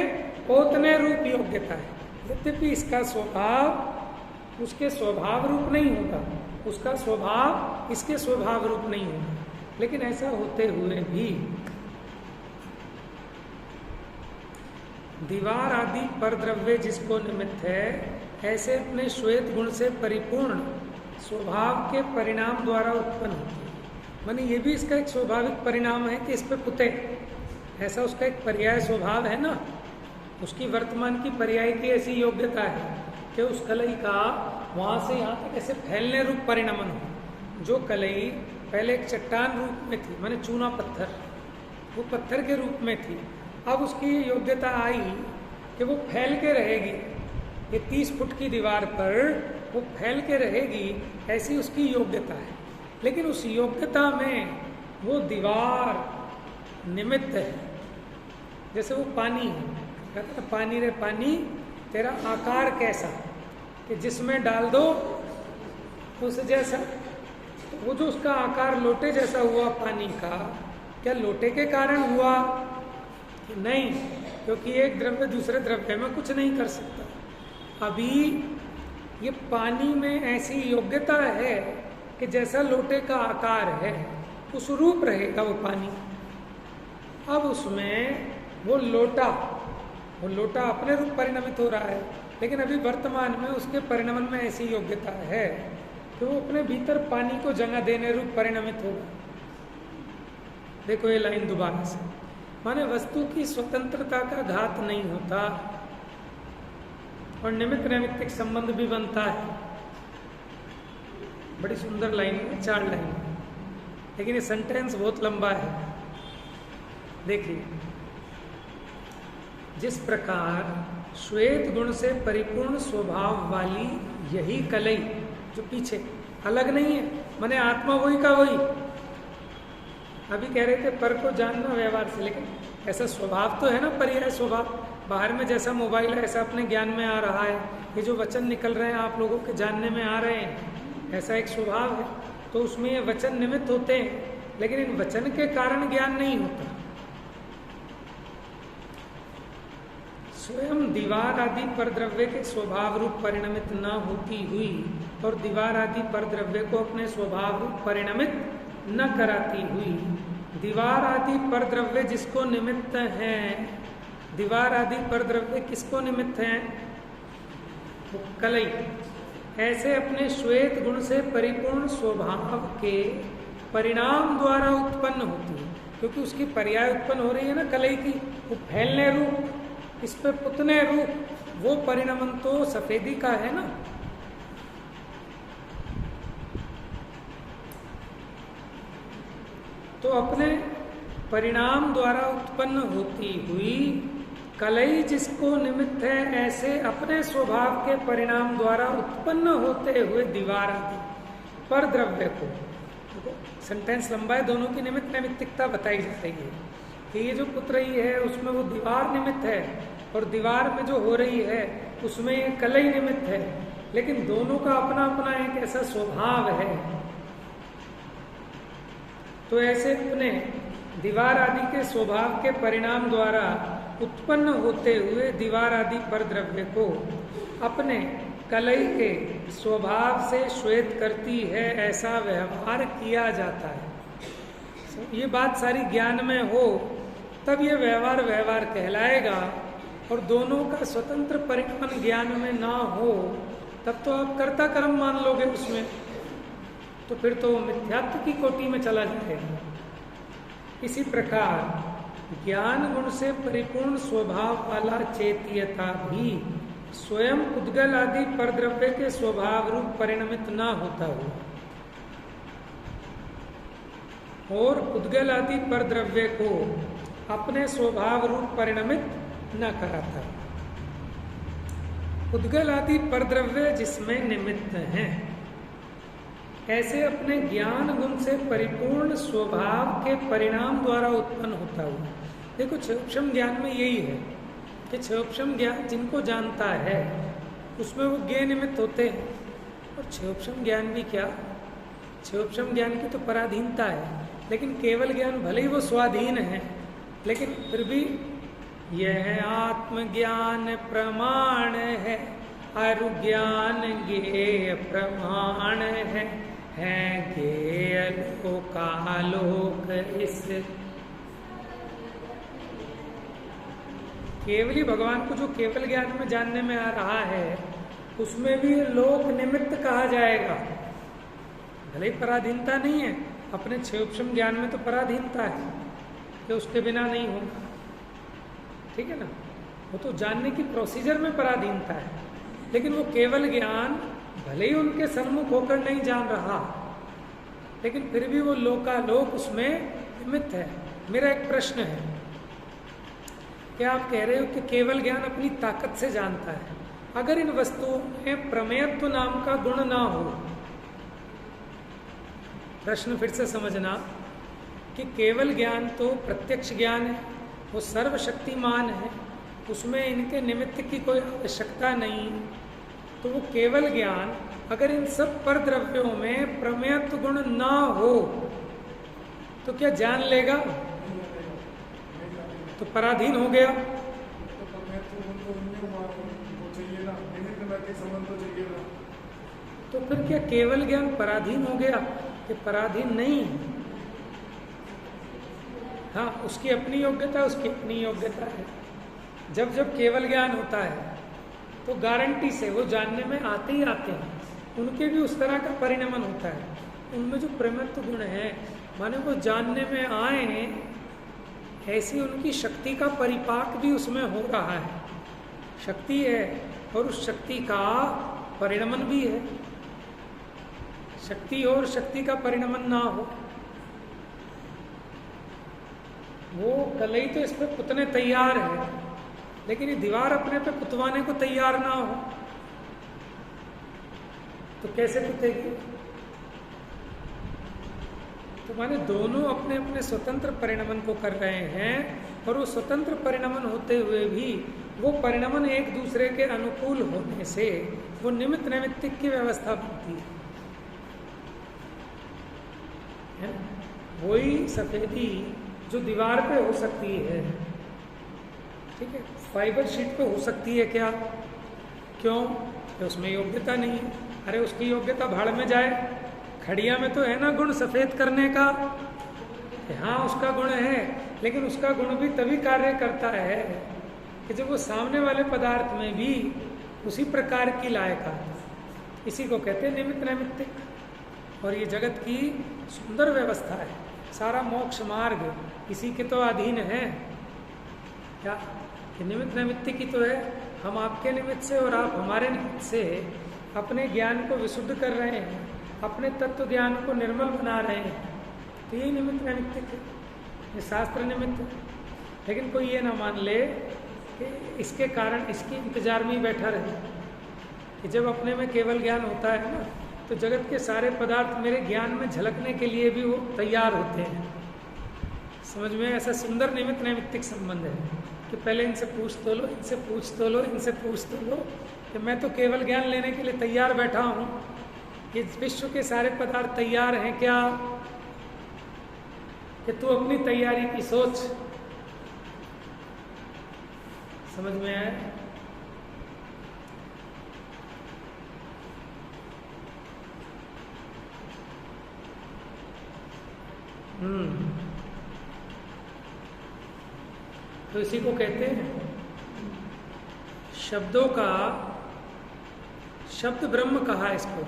S1: पोतने रूप योग्यता है। यद्यपि इसका स्वभाव उसके स्वभाव रूप नहीं होगा, उसका स्वभाव इसके स्वभाव रूप नहीं होगा, लेकिन ऐसा होते हुए भी दीवार आदि पर द्रव्य जिसको निमित्त है, ऐसे अपने श्वेत गुण से परिपूर्ण स्वभाव के परिणाम द्वारा उत्पन्न होती है। माने ये भी इसका एक स्वाभाविक परिणाम है कि इस पे पुते, ऐसा उसका एक पर्याय स्वभाव है ना, उसकी वर्तमान की पर्याय की ऐसी योग्यता है कि उस कलई का वहां से यहाँ तक ऐसे फैलने रूप परिणमन हो। जो कलई पहले एक चट्टान रूप में थी, माने चूना पत्थर, वो पत्थर के रूप में थी, अब उसकी योग्यता आई कि वो फैल के रहेगी। ये 30 फुट की दीवार पर वो फैल के रहेगी, ऐसी उसकी योग्यता है। लेकिन उस योग्यता में वो दीवार निमित्त है। जैसे वो पानी है, कहता था पानी रे पानी तेरा आकार कैसा, कि जिसमें डाल दो उस जैसा। तो वो जो उसका आकार लोटे जैसा हुआ पानी का, क्या लोटे के कारण हुआ? कि नहीं, क्योंकि एक द्रव्य दूसरे द्रव्य में कुछ नहीं कर सकता। अभी ये पानी में ऐसी योग्यता है कि जैसा लोटे का आकार है उस रूप रहेगा वो पानी। अब उसमें वो लोटा अपने रूप परिणमित हो रहा है, लेकिन अभी वर्तमान में उसके परिणमन में ऐसी योग्यता है कि वो अपने भीतर पानी को जगह देने रूप परिणमित होगा। देखो ये लाइन दोबारा से, माने वस्तु की स्वतंत्रता का घात नहीं होता और निमित्त नैमित्तिक संबंध भी बनता है। बड़ी सुंदर लाइन है, 4 लाइन है, लेकिन ये सेंटेंस बहुत लंबा है। देखिए, जिस प्रकार श्वेत गुण से परिपूर्ण स्वभाव वाली यही कलई, जो पीछे अलग नहीं है, माने आत्मा वही का वही। अभी कह रहे थे पर को जानना व्यवहार से, लेकिन ऐसा स्वभाव तो है ना, पर्याय स्वभाव। बाहर में जैसा मोबाइल है ऐसा अपने ज्ञान में आ रहा है, ये जो वचन निकल रहे हैं आप लोगों के जानने में आ रहे हैं, ऐसा एक स्वभाव है। तो उसमें ये वचन निमित्त होते हैं, लेकिन इन वचन के कारण ज्ञान नहीं होता। स्वयं दीवार आदि पर द्रव्य के स्वभाव रूप परिणमित न होती हुई और दीवार आदि पर द्रव्य को अपने स्वभाव रूप परिणमित न कराती हुई दीवार आदि पर द्रव्य जिसको निमित्त हैं, दीवार आदि पर द्रव्य किसको निमित्त हैं? वो कलई ऐसे अपने श्वेत गुण से परिपूर्ण स्वभाव के परिणाम द्वारा उत्पन्न होती है। क्योंकि उसकी पर्याय उत्पन्न हो रही है ना कलई की, वो फैलने रूप, इस पे पुतने रूप, वो परिणमन तो सफेदी का है ना। तो अपने परिणाम द्वारा उत्पन्न होती हुई कलई जिसको निमित्त है, ऐसे अपने स्वभाव के परिणाम द्वारा उत्पन्न होते हुए दीवार आदि पर द्रव्य को, सेंटेंस लंबा है, दोनों की निमित्त नैमित्तिकता बताई जा रही है कि ये जो पुत रही है उसमें वो दीवार निमित्त है और दीवार में जो हो रही है उसमें ये कलई निमित्त है, लेकिन दोनों का अपना अपना एक ऐसा स्वभाव है। तो ऐसे अपने दीवार आदि के स्वभाव के परिणाम द्वारा उत्पन्न होते हुए दीवार आदि पर द्रव्य को अपने कलई के स्वभाव से श्वेत करती है, ऐसा व्यवहार किया जाता है। ये बात सारी ज्ञान में हो तब ये व्यवहार कहलाएगा, और दोनों का स्वतंत्र परिणमन ज्ञान में ना हो तब तो आप कर्ता कर्म मान लोगे उसमें, तो फिर तो मिथ्यात्व की कोटि में चला जाएगा। इसी प्रकार ज्ञान गुण से परिपूर्ण स्वभाव वाला चेतियता भी स्वयं उद्गल आदि परद्रव्य के स्वभाव रूप परिणमित न होता हुआ और उद्गल आदि परद्रव्य को अपने स्वभाव रूप परिणमित न कराता। उद्गल आदि परद्रव्य जिसमें निमित्त हैं, ऐसे अपने ज्ञान गुण से परिपूर्ण स्वभाव के परिणाम द्वारा उत्पन्न होता हुआ। देखो क्षोक्षम ज्ञान में यही है कि क्षोक्षम ज्ञान जिनको जानता है उसमें वो ज्ञेय निमित्त होते हैं। और क्षोक्षम ज्ञान भी क्या, क्षोक्षम ज्ञान की तो पराधीनता है, लेकिन केवल ज्ञान भले ही वो स्वाधीन है, लेकिन फिर भी यह आत्मज्ञान प्रमाण है, अरुज्ञान ज्ञेय प्रमाण है ज्ञेय लोकालोक। इस केवली भगवान को जो केवल ज्ञान में जानने में आ रहा है उसमें भी लोक निमित्त कहा जाएगा। भले ही पराधीनता नहीं है, अपने क्षयोपशम ज्ञान में तो पराधीनता है कि उसके बिना नहीं होगा, ठीक है ना, वो तो जानने की प्रोसीजर में पराधीनता है, लेकिन वो केवल ज्ञान भले ही उनके सन्मुख होकर नहीं जान रहा, लेकिन फिर भी वो लोकालोक उसमें निमित्त है। मेरा एक प्रश्न है, क्या आप कह रहे हो कि केवल ज्ञान अपनी ताकत से जानता है? अगर इन वस्तुओं में प्रमेयत्व नाम का गुण ना हो, प्रश्न फिर से समझना कि केवल ज्ञान तो प्रत्यक्ष ज्ञान है, वो सर्वशक्तिमान है, उसमें इनके निमित्त की कोई आवश्यकता नहीं, तो वो केवल ज्ञान अगर इन सब पर द्रव्यों में प्रमेयत्व गुण ना हो तो क्या जान लेगा? तो पराधीन हो गया। तो फिर क्या केवल ज्ञान पराधीन हो गया कि पराधीन नहीं? हाँ, उसकी अपनी योग्यता, उसकी अपनी योग्यता है। जब जब केवल ज्ञान होता है तो गारंटी से वो जानने में आते ही आते हैं, उनके भी उस तरह का परिणमन होता है। उनमें जो प्रमत्व गुण है, माने वो जानने में आए हैं, ऐसी उनकी शक्ति का परिपाक भी उसमें हो रहा है। शक्ति है और उस शक्ति का परिणमन भी है। शक्ति और शक्ति का परिणमन ना हो, वो कलई तो इस पे पुतने तैयार है, लेकिन ये दीवार अपने पे पुतवाने को तैयार ना हो तो कैसे पुतेगी? तो माने दोनों अपने अपने स्वतंत्र परिणमन को कर रहे हैं, और वो स्वतंत्र परिणमन होते हुए भी वो परिणमन एक दूसरे के अनुकूल होने से वो निमित्त नैमित्तिक की व्यवस्था बनती है। वही सफेदी जो दीवार पे हो सकती है, ठीक है, फाइबर शीट पे हो सकती है क्या? क्यों? तो उसमें योग्यता नहीं है। अरे उसकी योग्यता भाड़ में जाए। खड़िया में तो है ना गुण सफेद करने का, हाँ उसका गुण है, लेकिन उसका गुण भी तभी कार्य करता है कि जब वो सामने वाले पदार्थ में भी उसी प्रकार की लायका। इसी को कहते हैं निमित्त नैमित्तिक। और ये जगत की सुंदर व्यवस्था है, सारा मोक्ष मार्ग इसी के तो अधीन है। क्या कि निमित्त नैमित्तिक ही तो है। हम आपके निमित्त से और आप हमारे निमित्त से अपने ज्ञान को विशुद्ध कर रहे हैं, अपने तत्व ज्ञान को निर्मल बना रहे हैं, तो यही निमित्त नैमित्तिक है, ये शास्त्र निमित्त है। लेकिन कोई ये ना मान ले कि इसके कारण इसके इंतजार में ही बैठा रहे कि जब अपने में केवल ज्ञान होता है ना, तो जगत के सारे पदार्थ मेरे ज्ञान में झलकने के लिए भी वो तैयार होते हैं। समझ में? ऐसा सुंदर निमित्त नैमित्तिक संबंध है कि पहले इनसे पूछ तो लो, इनसे पूछ तो लो, इनसे पूछ तो लो कि मैं तो केवल ज्ञान लेने के लिए तैयार बैठा हूँ। ये विश्व के सारे पदार्थ तैयार हैं क्या? कि तू अपनी तैयारी की सोच। समझ में आया? तो इसी को कहते हैं शब्दों का, शब्द ब्रह्म कहा इसको।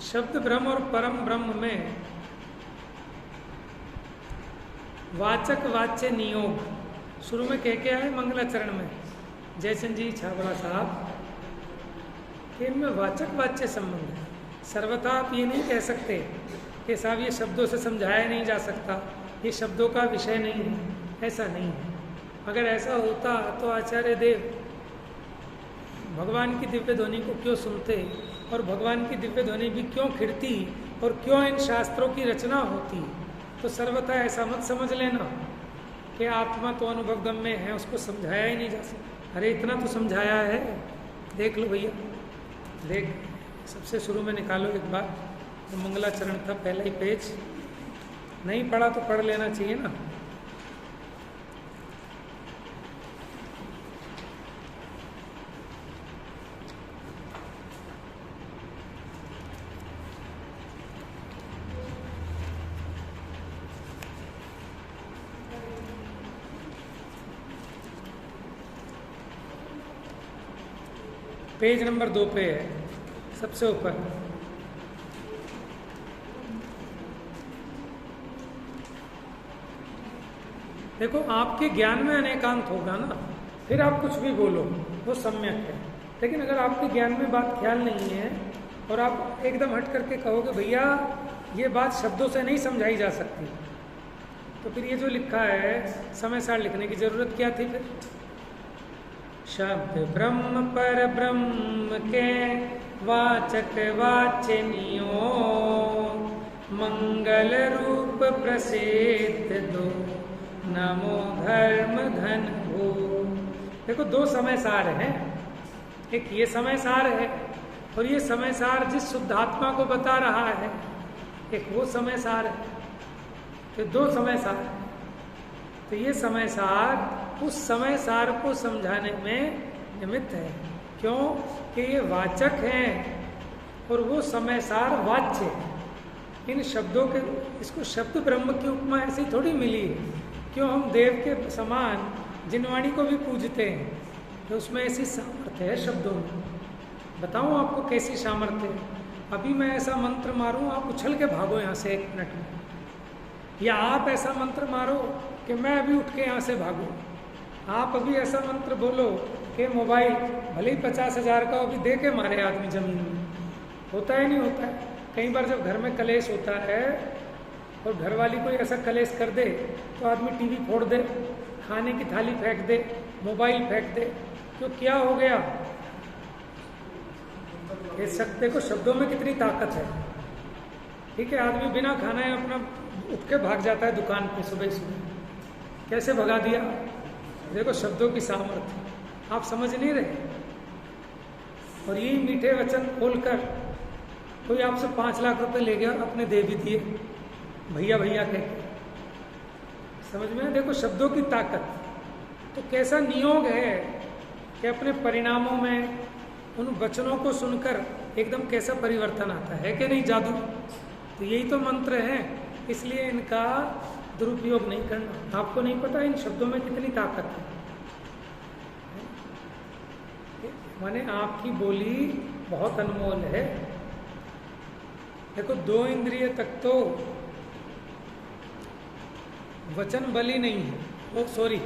S1: शब्द ब्रह्म और परम ब्रह्म में वाचक वाच्य नियोग शुरू में कह के आए मंगलाचरण में जयचंद जी छाबड़ा साहब कि इनमें वाचक वाच्य संबंध है। सर्वथा आप ये नहीं कह सकते कि साहब ये शब्दों से समझाया नहीं जा सकता, ये शब्दों का विषय नहीं है, ऐसा नहीं है। अगर ऐसा होता तो आचार्य देव भगवान की दिव्य ध्वनि को क्यों सुनते और भगवान की दिव्य ध्वनि भी क्यों खिड़ती और क्यों इन शास्त्रों की रचना होती। तो सर्वथा ऐसा मत समझ लेना कि आत्मा तो अनुभव गम्य है, उसको समझाया ही नहीं जा सकता। अरे इतना तो समझाया है, देख लो भैया, देख सबसे शुरू में निकालो एक बार, तो मंगलाचरण था पहला ही पेज, नहीं पढ़ा तो पढ़ लेना चाहिए ना। पेज नंबर 2 पे है, सबसे ऊपर। देखो आपके ज्ञान में अनेकांत होगा ना, फिर आप कुछ भी बोलो वो सम्यक है। लेकिन अगर आपके ज्ञान में बात ख्याल नहीं है और आप एकदम हट करके कहोगे भैया ये बात शब्दों से नहीं समझाई जा सकती, तो फिर ये जो लिखा है समय सार लिखने की जरूरत क्या थी फिर। शब्द ब्रह्म पर ब्रह्म के वाचक वाच्य नियोग, मंगल रूप प्रसिद्ध दो, नमो धर्म धन भू। देखो दो समय सार हैं, एक ये समय सार है और ये समय सार जिस शुद्धात्मा को बता रहा है, एक वो समय सार है। तो दो समय सार है। तो ये समय सार उस समय सार को समझाने में निमित्त है। क्यों कि ये वाचक हैं और वो समय सार वाच्य है। इन शब्दों के, इसको शब्द ब्रह्म की उपमा ऐसी थोड़ी मिली है। क्यों हम देव के समान जिनवाणी को भी पूजते हैं, तो उसमें ऐसी सामर्थ्य है शब्दों में। बताऊं आपको कैसी सामर्थ्य है। अभी मैं ऐसा मंत्र मारूं, आप उछल के भागो यहाँ से 1 मिनट में, या आप ऐसा मंत्र मारो कि मैं अभी उठ के यहाँ से भागूं। आप अभी ऐसा मंत्र बोलो कि मोबाइल भले ही 50,000 का अभी दे के मारे आदमी जमीन में, होता है नहीं होता है। कई बार जब घर में कलेश होता है और घरवाली कोई ऐसा कलेश कर दे तो आदमी टीवी फोड़ दे, खाने की थाली फेंक दे, मोबाइल फेंक दे। तो क्या हो गया, इस सकते को शब्दों में कितनी ताकत है। ठीक है, आदमी बिना खाना अपना उठ के भाग जाता है दुकान पे सुबह सुबह। कैसे भगा दिया, देखो शब्दों की सामर्थ्य आप समझ नहीं रहे। और यही मीठे वचन बोलकर कोई आपसे 5 लाख रुपए ले गया और अपने दे भी दिए भैया भैया कह के, समझ में। देखो शब्दों की ताकत, तो कैसा नियोग है कि अपने परिणामों में उन वचनों को सुनकर एकदम कैसा परिवर्तन आता है कि नहीं, जादू। तो यही तो मंत्र है, इसलिए इनका दुरुपयोग नहीं करना। आपको नहीं पता इन शब्दों में कितनी ताकत है। माने आपकी बोली बहुत अनमोल है। देखो 2 इंद्रिय तक तो वचन बल ही नहीं है, वो सॉरी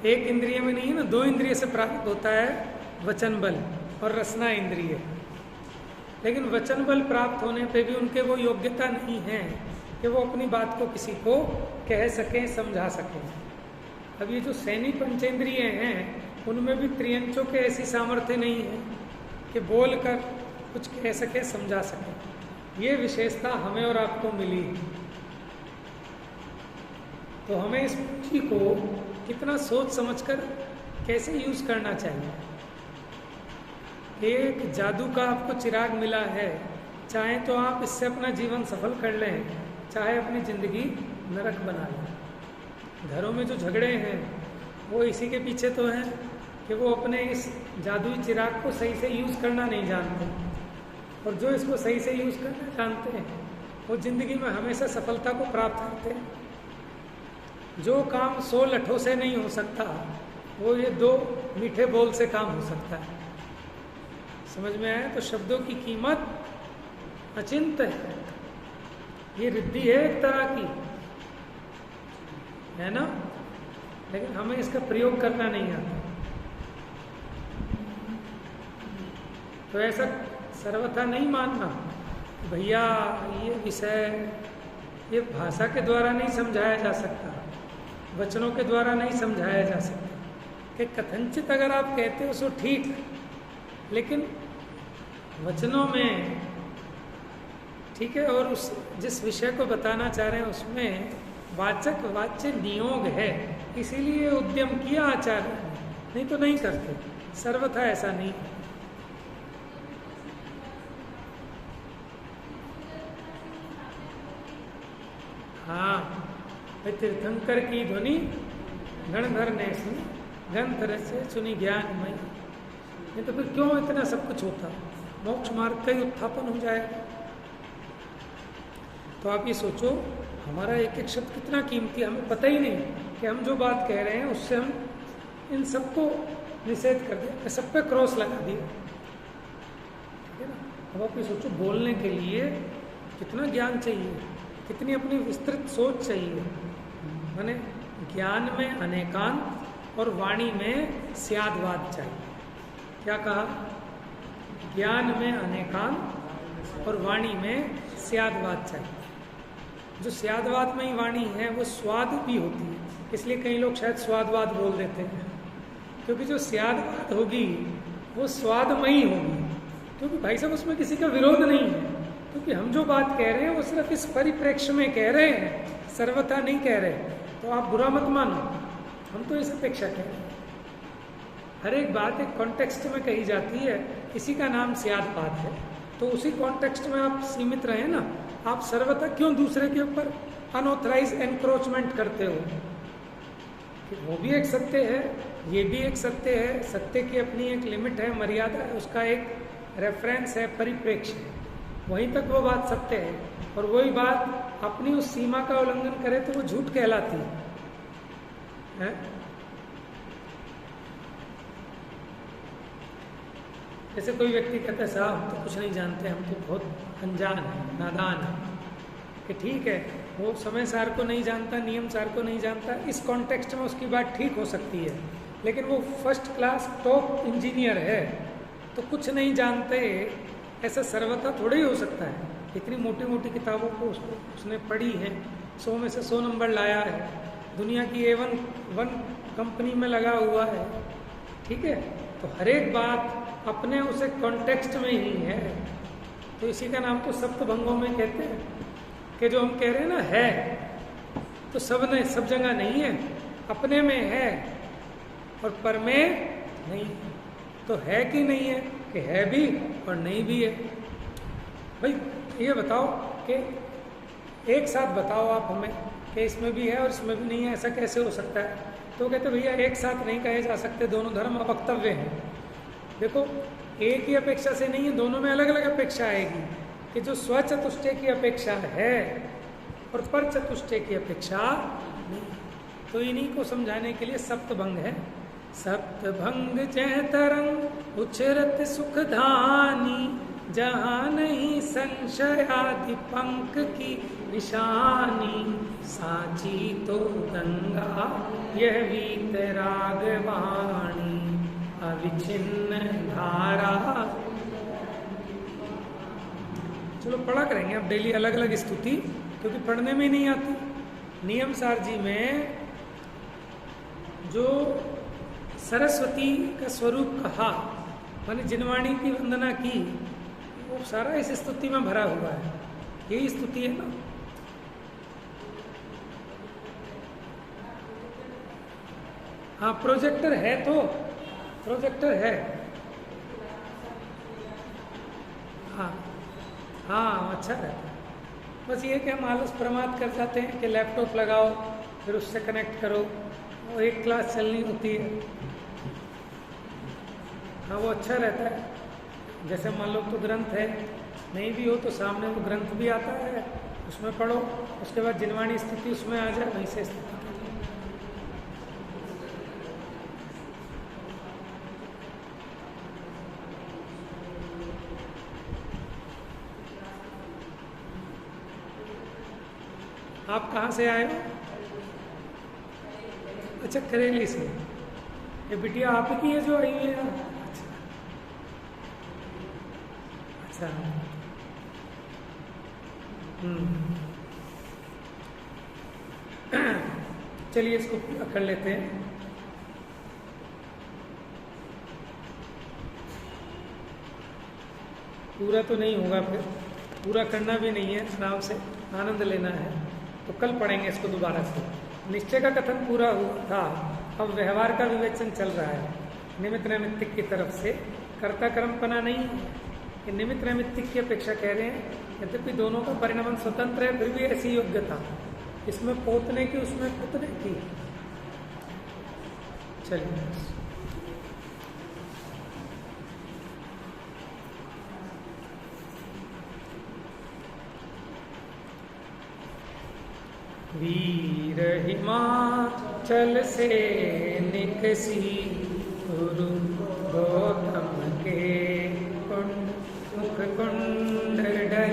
S1: 1 इंद्रिय में नहीं है ना, 2 इंद्रिय से प्राप्त होता है वचन बल और रसना इंद्रिय। लेकिन वचन बल प्राप्त होने पे भी उनके वो योग्यता नहीं है कि वो अपनी बात को किसी को कह सकें, समझा सकें। अब ये जो सैनी पंचेंद्रिय हैं उनमें भी त्रियंचों के ऐसी सामर्थ्य नहीं है कि बोलकर कुछ कह सके, समझा सके। ये विशेषता हमें और आपको मिली है। तो हमें इस पूंजी को कितना सोच समझकर कैसे यूज करना चाहिए। एक जादू का आपको चिराग मिला है, चाहे तो आप इससे अपना जीवन सफल कर लें, चाहे अपनी जिंदगी नरक बना लें। घरों में जो झगड़े हैं वो इसी के पीछे तो हैं कि वो अपने इस जादुई चिराग को सही से यूज़ करना नहीं जानते, और जो इसको सही से यूज़ करना जानते हैं वो जिंदगी में हमेशा सफलता को प्राप्त करते हैं। जो काम 100 लठों से नहीं हो सकता वो ये 2 मीठे बोल से काम हो सकता है। समझ में आया। तो शब्दों की कीमत अचिंत्य है। ये रिद्धि है एक तरह की। है ना, लेकिन हमें इसका प्रयोग करना नहीं आता। तो ऐसा सर्वथा नहीं मानना भैया ये विषय ये भाषा के द्वारा नहीं समझाया जा सकता, वचनों के द्वारा नहीं समझाया जा सकता। कि कथनचित अगर आप कहते हो सो ठीक, लेकिन वचनों में ठीक है, और उस जिस विषय को बताना चाह रहे हैं उसमें वाचक वाच्य नियोग है, इसीलिए उद्यम किया आचार्य ने, नहीं तो नहीं करते। सर्वथा ऐसा नहीं। हाँ, तीर्थंकर की ध्वनि गणधर ने सुनी, गंधर से सुनी ज्ञानमयी। नहीं तो फिर क्यों इतना सब कुछ होता, मोक्ष मार्ग का ही उत्थापन हो जाएगा। तो आप ये सोचो हमारा एक एक शब्द कितना कीमती, हमें पता ही नहीं कि हम जो बात कह रहे हैं उससे हम इन सबको निषेध कर दिया, सब पे क्रॉस लगा दिया, ठीक है ना। अब आप ये सोचो बोलने के लिए कितना ज्ञान चाहिए, कितनी अपनी विस्तृत सोच चाहिए। माने ज्ञान में अनेकांत और वाणी में स्यादवाद चाहिए। क्या कहा? ज्ञान में अनेकांत और वाणी में स्यादवाद चाहिए। जो स्यादवाद में ही वाणी है वो स्वाद भी होती है, इसलिए कई लोग शायद स्वादवाद बोल देते हैं, क्योंकि जो स्यादवाद होगी वो स्वादमयी होगी। क्योंकि भाई साहब उसमें किसी का विरोध नहीं है, क्योंकि हम जो बात कह रहे हैं वो सिर्फ इस परिप्रेक्ष्य में कह रहे हैं, सर्वथा नहीं कह रहे। तो आप बुरा मत मानो, हम तो इस अपेक्षा कह रहे हैं। हर एक बात एक कॉन्टेक्स्ट में कही जाती है, इसी का नाम स्यादवाद है। तो उसी कॉन्टेक्स्ट में आप सीमित रहे ना, आप सर्वथा क्यों दूसरे के ऊपर अनऑथराइज एनक्रोचमेंट करते हो? वो भी एक सत्य है, ये भी एक सत्य है। सत्य की अपनी एक लिमिट है, मर्यादा है, उसका एक रेफरेंस है, परिप्रेक्ष्य है, वहीं तक वो बात सत्य है। और वही बात अपनी उस सीमा का उल्लंघन करे तो वो झूठ कहलाती है। जैसे कोई व्यक्ति कहता है साहब हम तो कुछ नहीं जानते, हम तो बहुत अनजान है, नादान है, कि ठीक है वो समय सार को नहीं जानता, नियम सार को नहीं जानता, इस कॉन्टेक्स्ट में उसकी बात ठीक हो सकती है। लेकिन वो फर्स्ट क्लास टॉप इंजीनियर है, तो कुछ नहीं जानते ऐसा सर्वथा थोड़ा ही हो सकता है। इतनी मोटी मोटी किताबों को उसने पढ़ी है, 100 में से 100 नंबर लाया है, दुनिया की A1 कंपनी में लगा हुआ है, ठीक है। तो हर एक बात अपने उसे कॉन्टेक्स्ट में ही है। तो इसी का नाम तो सप्तभंगों में कहते हैं कि जो हम कह रहे हैं ना है, तो सब जगह नहीं है, अपने में है और पर में नहीं। तो है कि नहीं है, कि है भी और नहीं भी है। भाई ये बताओ कि एक साथ बताओ आप हमें कि इसमें भी है और इसमें भी नहीं है, ऐसा कैसे हो सकता है? तो कहते भैया एक साथ नहीं कहे जा सकते, दोनों धर्म अवक्तव्य हैं। देखो एक ही अपेक्षा से नहीं है, दोनों में अलग अलग अपेक्षा आएगी कि जो स्वचतुष्टय की अपेक्षा है और पर चतुष्टय की अपेक्षा नहीं। तो इन्हीं को समझाने के लिए सप्तभंग है। सप्तभंग जय तरंग उछरत सुखधानी, जहाँ नहीं संशयादि पंख की निशानी, साची तो गंगा यह वीतरागवाणी, अविच्छिन्न धारा। चलो पढ़ा करेंगे अब डेली अलग अलग स्तुति, क्योंकि पढ़ने में नहीं आती। नियम सार जी में जो सरस्वती का स्वरूप कहा, मैंने जिनवाणी की वंदना की, वो सारा इस स्तुति में भरा हुआ है। यही स्तुति है ना। हाँ प्रोजेक्टर है, तो प्रोजेक्टर है। हाँ हाँ अच्छा रहता है। बस ये कि हम आलस प्रमाद कर जाते हैं कि लैपटॉप लगाओ फिर उससे कनेक्ट करो, और एक क्लास चलनी होती है। हाँ वो अच्छा रहता है। जैसे मान लो तो ग्रंथ है, नहीं भी हो तो सामने वो ग्रंथ भी आता है, उसमें पढ़ो, उसके बाद जिनवाणी स्थिति उसमें आ जाए, वहीं से स्थिति। आप कहाँ से आए हो? अच्छा करेली से। ये बिटिया आपकी है जो आई हुई है? अच्छा। चलिए इसको कर लेते हैं। पूरा तो नहीं होगा, फिर पूरा करना भी नहीं है, आराम से आनंद लेना है। तो कल पढ़ेंगे इसको दोबारा से। निश्चय का कथन पूरा हुआ था, अब व्यवहार का विवेचन चल रहा है निमित्त नैमित्तिक की तरफ से। कर्ता कर्मपना नहीं है, कि निमित्त नैमित्तिक की अपेक्षा कह रहे हैं। यद्यपि दोनों का परिणाम स्वतंत्र है, फिर भी ऐसी योग्यता, इसमें पोतने की उसमें पुतने की। चलिए वीर हिमाचल से निकसी गुरु गौतम के कुंड मुख कुंड